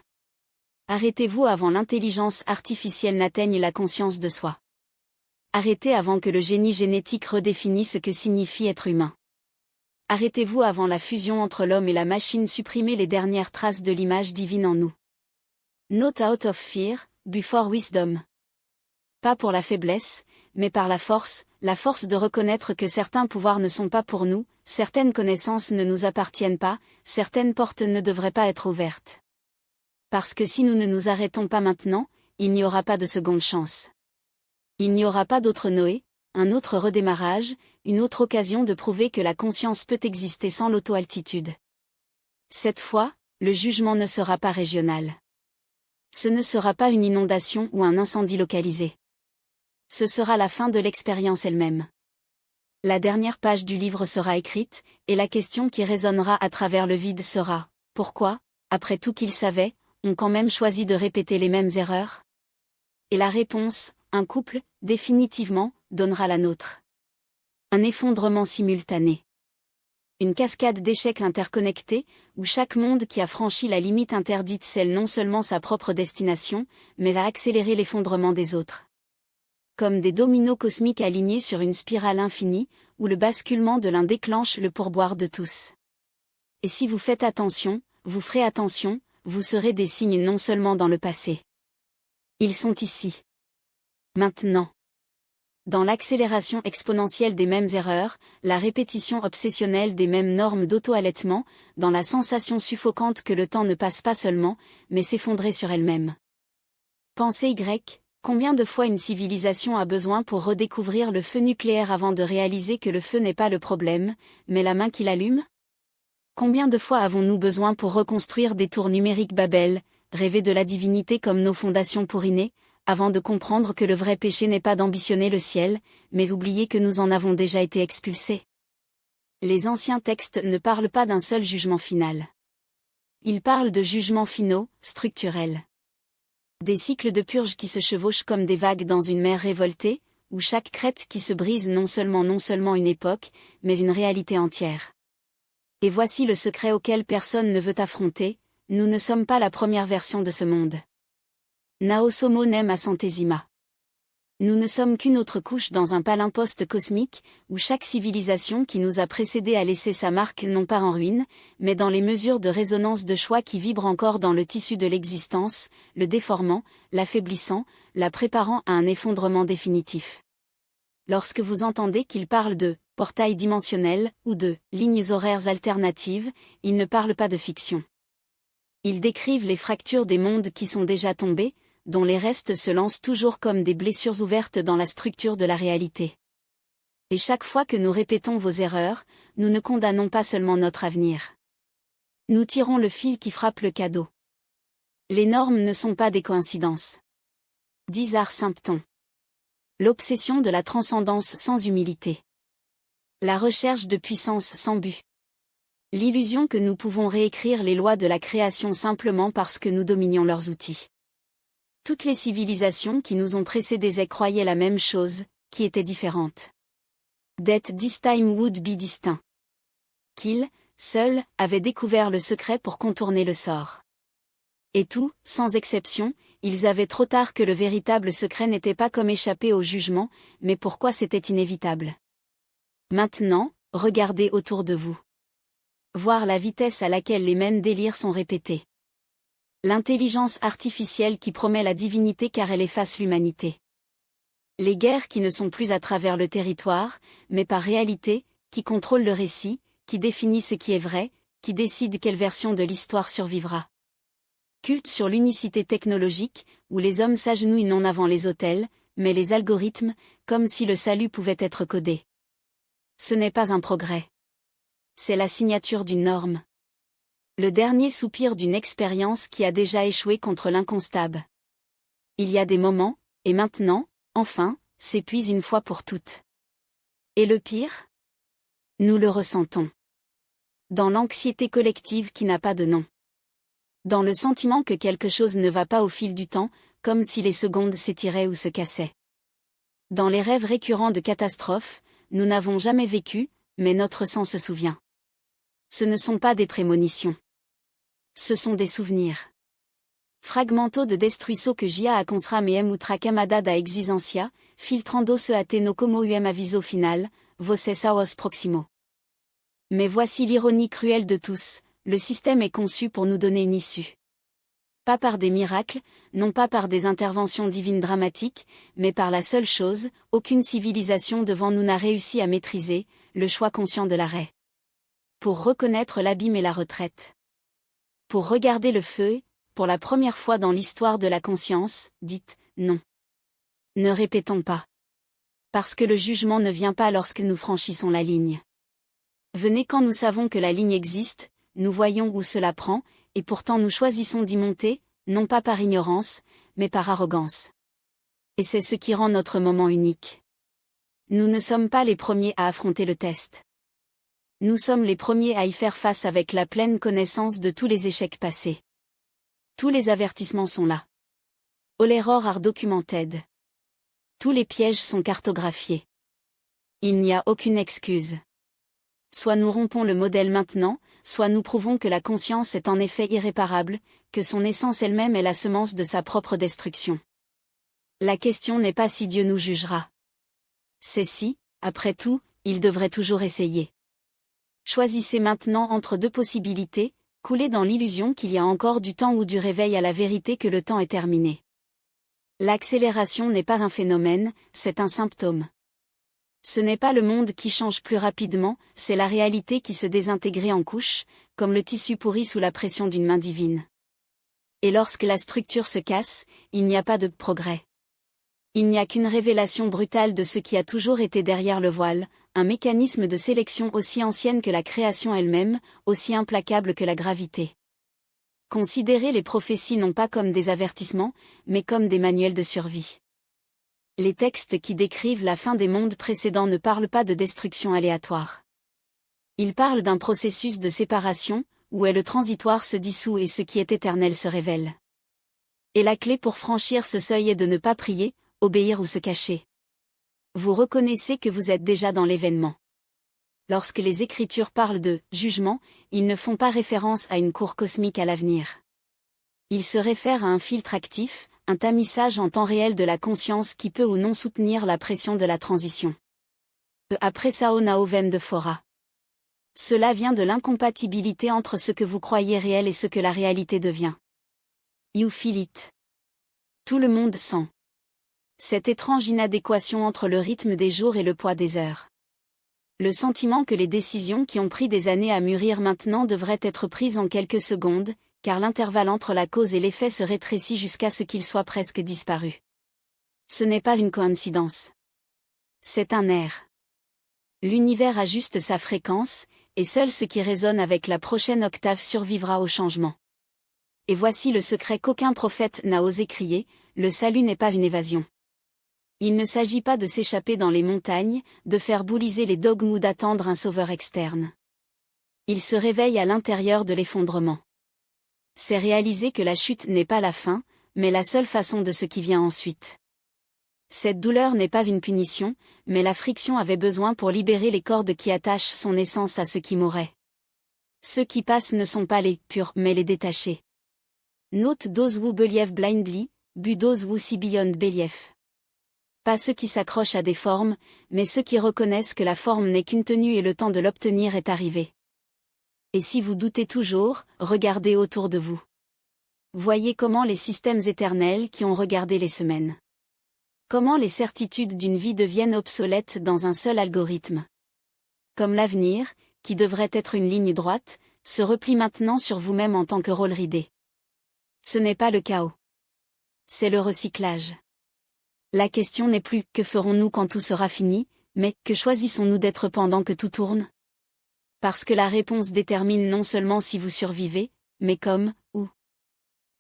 Arrêtez-vous avant l'intelligence artificielle n'atteigne la conscience de soi. Arrêtez avant que le génie génétique redéfinisse ce que signifie être humain. Arrêtez-vous avant la fusion entre l'homme et la machine supprimer les dernières traces de l'image divine en nous. Not out of fear, before wisdom. Pas pour la faiblesse, mais par la force de reconnaître que certains pouvoirs ne sont pas pour nous, certaines connaissances ne nous appartiennent pas, certaines portes ne devraient pas être ouvertes. Parce que si nous ne nous arrêtons pas maintenant, il n'y aura pas de seconde chance. Il n'y aura pas d'autre Noé, un autre redémarrage, une autre occasion de prouver que la conscience peut exister sans l'auto-altitude. Cette fois, le jugement ne sera pas régional. Ce ne sera pas une inondation ou un incendie localisé. Ce sera la fin de l'expérience elle-même. La dernière page du livre sera écrite, et la question qui résonnera à travers le vide sera « Pourquoi, après tout qu'ils savaient, ont quand même choisi de répéter les mêmes erreurs ?» Et la réponse, un couple, définitivement, donnera la nôtre. Un effondrement simultané. Une cascade d'échecs interconnectés, où chaque monde qui a franchi la limite interdite scelle non seulement sa propre destination, mais a accéléré l'effondrement des autres. Comme des dominos cosmiques alignés sur une spirale infinie, où le basculement de l'un déclenche le pourboire de tous. Et si vous faites attention, vous ferez attention, vous serez des signes non seulement dans le passé. Ils sont ici. Maintenant. Dans l'accélération exponentielle des mêmes erreurs, la répétition obsessionnelle des mêmes normes d'auto-allaitement, dans la sensation suffocante que le temps ne passe pas seulement, mais s'effondrer sur elle-même. Pensez Y, combien de fois une civilisation a besoin pour redécouvrir le feu nucléaire avant de réaliser que le feu n'est pas le problème, mais la main qui l'allume? Combien de fois avons-nous besoin pour reconstruire des tours numériques Babel, rêver de la divinité comme nos fondations pourrinées, avant de comprendre que le vrai péché n'est pas d'ambitionner le ciel, mais oublier que nous en avons déjà été expulsés? Les anciens textes ne parlent pas d'un seul jugement final. Ils parlent de jugements finaux, structurels. Des cycles de purge qui se chevauchent comme des vagues dans une mer révoltée, où chaque crête qui se brise non seulement une époque, mais une réalité entière. Et voici le secret auquel personne ne veut affronter, nous ne sommes pas la première version de ce monde. Nao Somo nem a centésima. Nous ne sommes qu'une autre couche dans un palimphoste cosmique, où chaque civilisation qui nous a précédés a laissé sa marque non pas en ruine, mais dans les mesures de résonance de choix qui vibrent encore dans le tissu de l'existence, le déformant, l'affaiblissant, la préparant à un effondrement définitif. Lorsque vous entendez qu'ils parlent de « portail dimensionnel » ou de « lignes horaires alternatives », ils ne parlent pas de fiction. Ils décrivent les fractures des mondes qui sont déjà tombés, dont les restes se lancent toujours comme des blessures ouvertes dans la structure de la réalité. Et chaque fois que nous répétons vos erreurs, nous ne condamnons pas seulement notre avenir. Nous tirons le fil qui frappe le cadeau. Les normes ne sont pas des coïncidences. Dizar Sympton. L'obsession de la transcendance sans humilité. La recherche de puissance sans but. L'illusion que nous pouvons réécrire les lois de la création simplement parce que nous dominions leurs outils. Toutes les civilisations qui nous ont précédés croyaient la même chose, qui était différente. That this time would be distinct. Qu'il, seul, avait découvert le secret pour contourner le sort. Et tout, sans exception, ils avaient trop tard que le véritable secret n'était pas comme échapper au jugement, mais pourquoi c'était inévitable. Maintenant, regardez autour de vous. Voir la vitesse à laquelle les mêmes délires sont répétés. L'intelligence artificielle qui promet la divinité car elle efface l'humanité. Les guerres qui ne sont plus à travers le territoire, mais par réalité, qui contrôlent le récit, qui définit ce qui est vrai, qui décide quelle version de l'histoire survivra. Culte sur l'unicité technologique, où les hommes s'agenouillent non avant les autels, mais les algorithmes, comme si le salut pouvait être codé. Ce n'est pas un progrès. C'est la signature d'une norme. Le dernier soupir d'une expérience qui a déjà échoué contre l'inconstable. Il y a des moments, et maintenant, enfin, s'épuise une fois pour toutes. Et le pire ? Nous le ressentons. Dans l'anxiété collective qui n'a pas de nom. Dans le sentiment que quelque chose ne va pas au fil du temps, comme si les secondes s'étiraient ou se cassaient. Dans les rêves récurrents de catastrophes, nous n'avons jamais vécu, mais notre sang se souvient. Ce ne sont pas des prémonitions. Ce sont des souvenirs. Fragmento de destruiso que gia a consram em outra camada da existencia, filtrando se a te no como uem aviso final, voces aos proximo. Mais voici l'ironie cruelle de tous, le système est conçu pour nous donner une issue. Pas par des miracles, non pas par des interventions divines dramatiques, mais par la seule chose, aucune civilisation devant nous n'a réussi à maîtriser, le choix conscient de l'arrêt. Pour reconnaître l'abîme et la retraite. Pour regarder le feu, pour la première fois dans l'histoire de la conscience, dites non. Ne répétons pas. Parce que le jugement ne vient pas lorsque nous franchissons la ligne. Venez quand nous savons que la ligne existe, nous voyons où cela prend, et pourtant nous choisissons d'y monter, non pas par ignorance, mais par arrogance. Et c'est ce qui rend notre moment unique. Nous ne sommes pas les premiers à affronter le test. Nous sommes les premiers à y faire face avec la pleine connaissance de tous les échecs passés. Tous les avertissements sont là. All errors are documented. Tous les pièges sont cartographiés. Il n'y a aucune excuse. Soit nous rompons le modèle maintenant, soit nous prouvons que la conscience est en effet irréparable, que son essence elle-même est la semence de sa propre destruction. La question n'est pas si Dieu nous jugera. C'est si, après tout, il devrait toujours essayer. Choisissez maintenant entre deux possibilités, couler dans l'illusion qu'il y a encore du temps ou du réveil à la vérité que le temps est terminé. L'accélération n'est pas un phénomène, c'est un symptôme. Ce n'est pas le monde qui change plus rapidement, c'est la réalité qui se désintégrait en couches, comme le tissu pourri sous la pression d'une main divine. Et lorsque la structure se casse, il n'y a pas de progrès. Il n'y a qu'une révélation brutale de ce qui a toujours été derrière le voile, un mécanisme de sélection aussi ancienne que la création elle-même, aussi implacable que la gravité. Considérez les prophéties non pas comme des avertissements, mais comme des manuels de survie. Les textes qui décrivent la fin des mondes précédents ne parlent pas de destruction aléatoire. Ils parlent d'un processus de séparation, où est le transitoire se dissout et ce qui est éternel se révèle. Et la clé pour franchir ce seuil est de ne pas prier, obéir ou se cacher. Vous reconnaissez que vous êtes déjà dans l'événement. Lorsque les Écritures parlent de « jugement », ils ne font pas référence à une cour cosmique à l'avenir. Ils se réfèrent à un filtre actif, un tamissage en temps réel de la conscience qui peut ou non soutenir la pression de la transition. Après sao naovem de fora. Cela vient de l'incompatibilité entre ce que vous croyez réel et ce que la réalité devient. You feel it. Tout le monde sent. Cette étrange inadéquation entre le rythme des jours et le poids des heures. Le sentiment que les décisions qui ont pris des années à mûrir maintenant devraient être prises en quelques secondes, car l'intervalle entre la cause et l'effet se rétrécit jusqu'à ce qu'il soit presque disparu. Ce n'est pas une coïncidence. C'est un air. L'univers ajuste sa fréquence, et seul ce qui résonne avec la prochaine octave survivra au changement. Et voici le secret qu'aucun prophète n'a osé crier, le salut n'est pas une évasion. Il ne s'agit pas de s'échapper dans les montagnes, de faire bouliser les dogmes ou d'attendre un sauveur externe. Il se réveille à l'intérieur de l'effondrement. C'est réaliser que la chute n'est pas la fin, mais la seule façon de ce qui vient ensuite. Cette douleur n'est pas une punition, mais la friction avait besoin pour libérer les cordes qui attachent son essence à ce qui mourrait. Ceux qui passent ne sont pas les purs, mais les détachés. Note those who believe blindly, but those who see beyond belief. Pas ceux qui s'accrochent à des formes, mais ceux qui reconnaissent que la forme n'est qu'une tenue et le temps de l'obtenir est arrivé. Et si vous doutez toujours, regardez autour de vous. Voyez comment les systèmes éternels qui ont regardé les semaines. Comment les certitudes d'une vie deviennent obsolètes dans un seul algorithme. Comme l'avenir, qui devrait être une ligne droite, se replie maintenant sur vous-même en tant que rôle ridé. Ce n'est pas le chaos. C'est le recyclage. La question n'est plus « que ferons-nous quand tout sera fini ?», mais « que choisissons-nous d'être pendant que tout tourne ?» Parce que la réponse détermine non seulement si vous survivez, mais comme, où.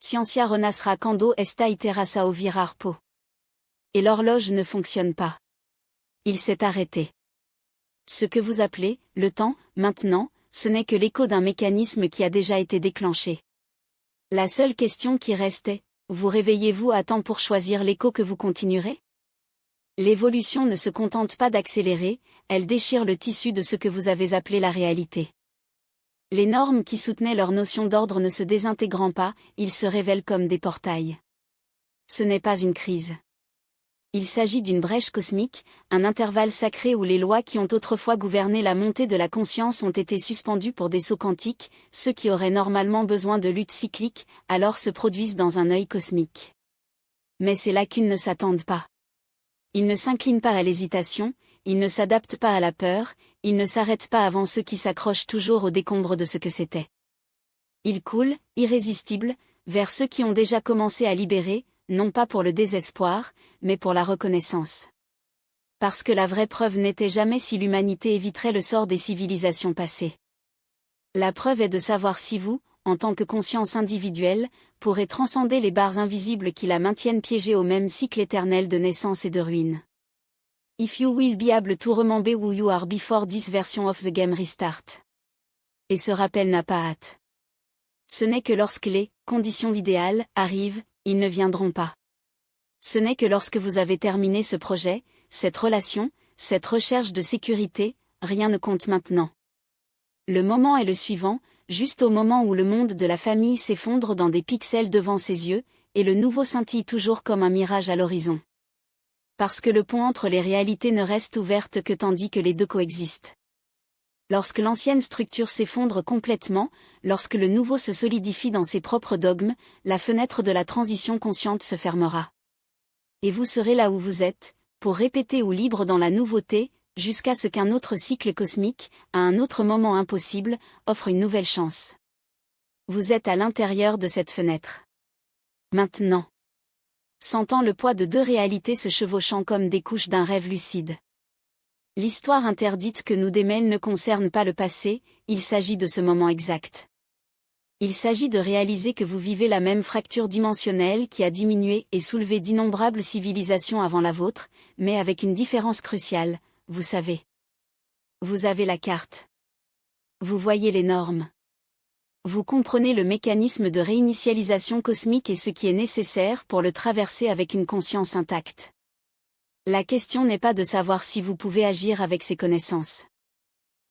Scientia renascera quando esta iterra sao virar po. Et l'horloge ne fonctionne pas. Il s'est arrêté. Ce que vous appelez, le temps, maintenant, ce n'est que l'écho d'un mécanisme qui a déjà été déclenché. La seule question qui reste est, vous réveillez-vous à temps pour choisir l'écho que vous continuerez ? L'évolution ne se contente pas d'accélérer, elle déchire le tissu de ce que vous avez appelé la réalité. Les normes qui soutenaient leur notion d'ordre ne se désintégrant pas, ils se révèlent comme des portails. Ce n'est pas une crise. Il s'agit d'une brèche cosmique, un intervalle sacré où les lois qui ont autrefois gouverné la montée de la conscience ont été suspendues pour des sauts quantiques, ceux qui auraient normalement besoin de luttes cycliques, alors se produisent dans un œil cosmique. Mais ces lacunes ne s'attendent pas. Ils ne s'inclinent pas à l'hésitation, ils ne s'adaptent pas à la peur, ils ne s'arrêtent pas avant ceux qui s'accrochent toujours au décombre de ce que c'était. Ils coulent, irrésistibles, vers ceux qui ont déjà commencé à libérer, non pas pour le désespoir, mais pour la reconnaissance. Parce que la vraie preuve n'était jamais si l'humanité éviterait le sort des civilisations passées. La preuve est de savoir si vous, en tant que conscience individuelle, pourrez transcender les barres invisibles qui la maintiennent piégée au même cycle éternel de naissance et de ruine. If you will be able to remember who you are before this version of the game restart. Et ce rappel n'a pas hâte. Ce n'est que lorsque les conditions idéales arrivent, ils ne viendront pas. Ce n'est que lorsque vous avez terminé ce projet, cette relation, cette recherche de sécurité, rien ne compte maintenant. Le moment est le suivant, juste au moment où le monde de la famille s'effondre dans des pixels devant ses yeux, et le nouveau scintille toujours comme un mirage à l'horizon. Parce que le pont entre les réalités ne reste ouverte que tandis que les deux coexistent. Lorsque l'ancienne structure s'effondre complètement, lorsque le nouveau se solidifie dans ses propres dogmes, la fenêtre de la transition consciente se fermera. Et vous serez là où vous êtes, pour répéter ou libre dans la nouveauté, jusqu'à ce qu'un autre cycle cosmique, à un autre moment impossible, offre une nouvelle chance. Vous êtes à l'intérieur de cette fenêtre. Maintenant. Sentant le poids de deux réalités se chevauchant comme des couches d'un rêve lucide. L'histoire interdite que nous démêlons ne concerne pas le passé, il s'agit de ce moment exact. Il s'agit de réaliser que vous vivez la même fracture dimensionnelle qui a diminué et soulevé d'innombrables civilisations avant la vôtre, mais avec une différence cruciale, vous savez. Vous avez la carte. Vous voyez les normes. Vous comprenez le mécanisme de réinitialisation cosmique et ce qui est nécessaire pour le traverser avec une conscience intacte. La question n'est pas de savoir si vous pouvez agir avec ces connaissances.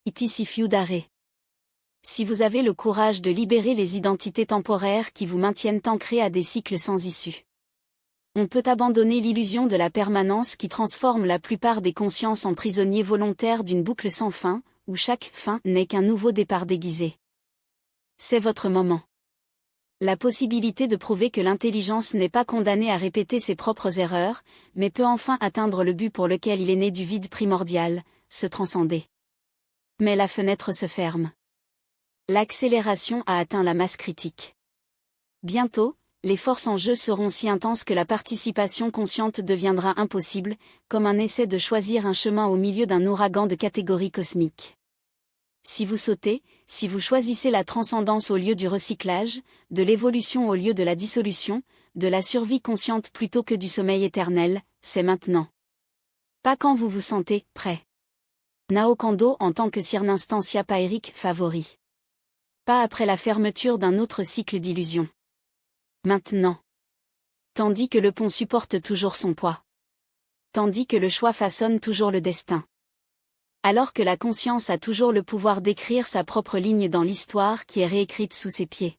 It is if you dare. Si vous avez le courage de libérer les identités temporaires qui vous maintiennent ancrés à des cycles sans issue. On peut abandonner l'illusion de la permanence qui transforme la plupart des consciences en prisonniers volontaires d'une boucle sans fin, où chaque fin n'est qu'un nouveau départ déguisé. C'est votre moment. La possibilité de prouver que l'intelligence n'est pas condamnée à répéter ses propres erreurs, mais peut enfin atteindre le but pour lequel il est né du vide primordial, se transcender. Mais la fenêtre se ferme. L'accélération a atteint la masse critique. Bientôt, les forces en jeu seront si intenses que la participation consciente deviendra impossible, comme un essai de choisir un chemin au milieu d'un ouragan de catégories cosmiques. Si vous sautez, si vous choisissez la transcendance au lieu du recyclage, de l'évolution au lieu de la dissolution, de la survie consciente plutôt que du sommeil éternel, c'est maintenant. Pas quand vous vous sentez prêt. Nao Kando en tant que circumstantia paérique favori. Pas après la fermeture d'un autre cycle d'illusion. Maintenant. Tandis que le pont supporte toujours son poids. tandis que le choix façonne toujours le destin. Alors que la conscience a toujours le pouvoir d'écrire sa propre ligne dans l'histoire qui est réécrite sous ses pieds.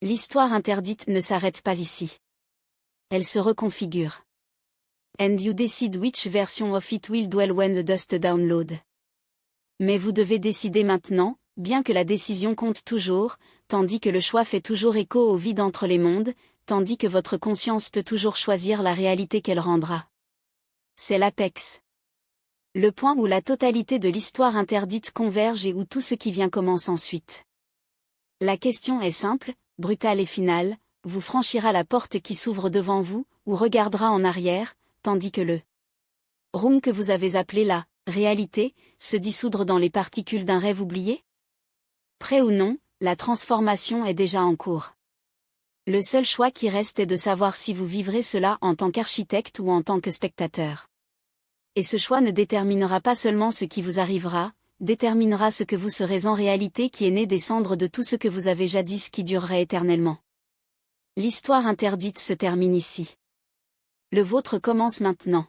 L'histoire interdite ne s'arrête pas ici. Elle se reconfigure. And you decide which version of it will dwell when the dust download. Mais vous devez décider maintenant, bien que la décision compte toujours, tandis que le choix fait toujours écho au vide entre les mondes, tandis que votre conscience peut toujours choisir la réalité qu'elle rendra. C'est l'apex. Le point où la totalité de l'histoire interdite converge et où tout ce qui vient commence ensuite. La question est simple, brutale et finale, vous franchira la porte qui s'ouvre devant vous, ou regardera en arrière, tandis que le room que vous avez appelé la réalité, se dissoudre dans les particules d'un rêve oublié? Prêt ou non, la transformation est déjà en cours. Le seul choix qui reste est de savoir si vous vivrez cela en tant qu'architecte ou en tant que spectateur. Et ce choix ne déterminera pas seulement ce qui vous arrivera, déterminera ce que vous serez en réalité qui est né des cendres de tout ce que vous avez jadis qui durerait éternellement. L'histoire interdite se termine ici. Le vôtre commence maintenant.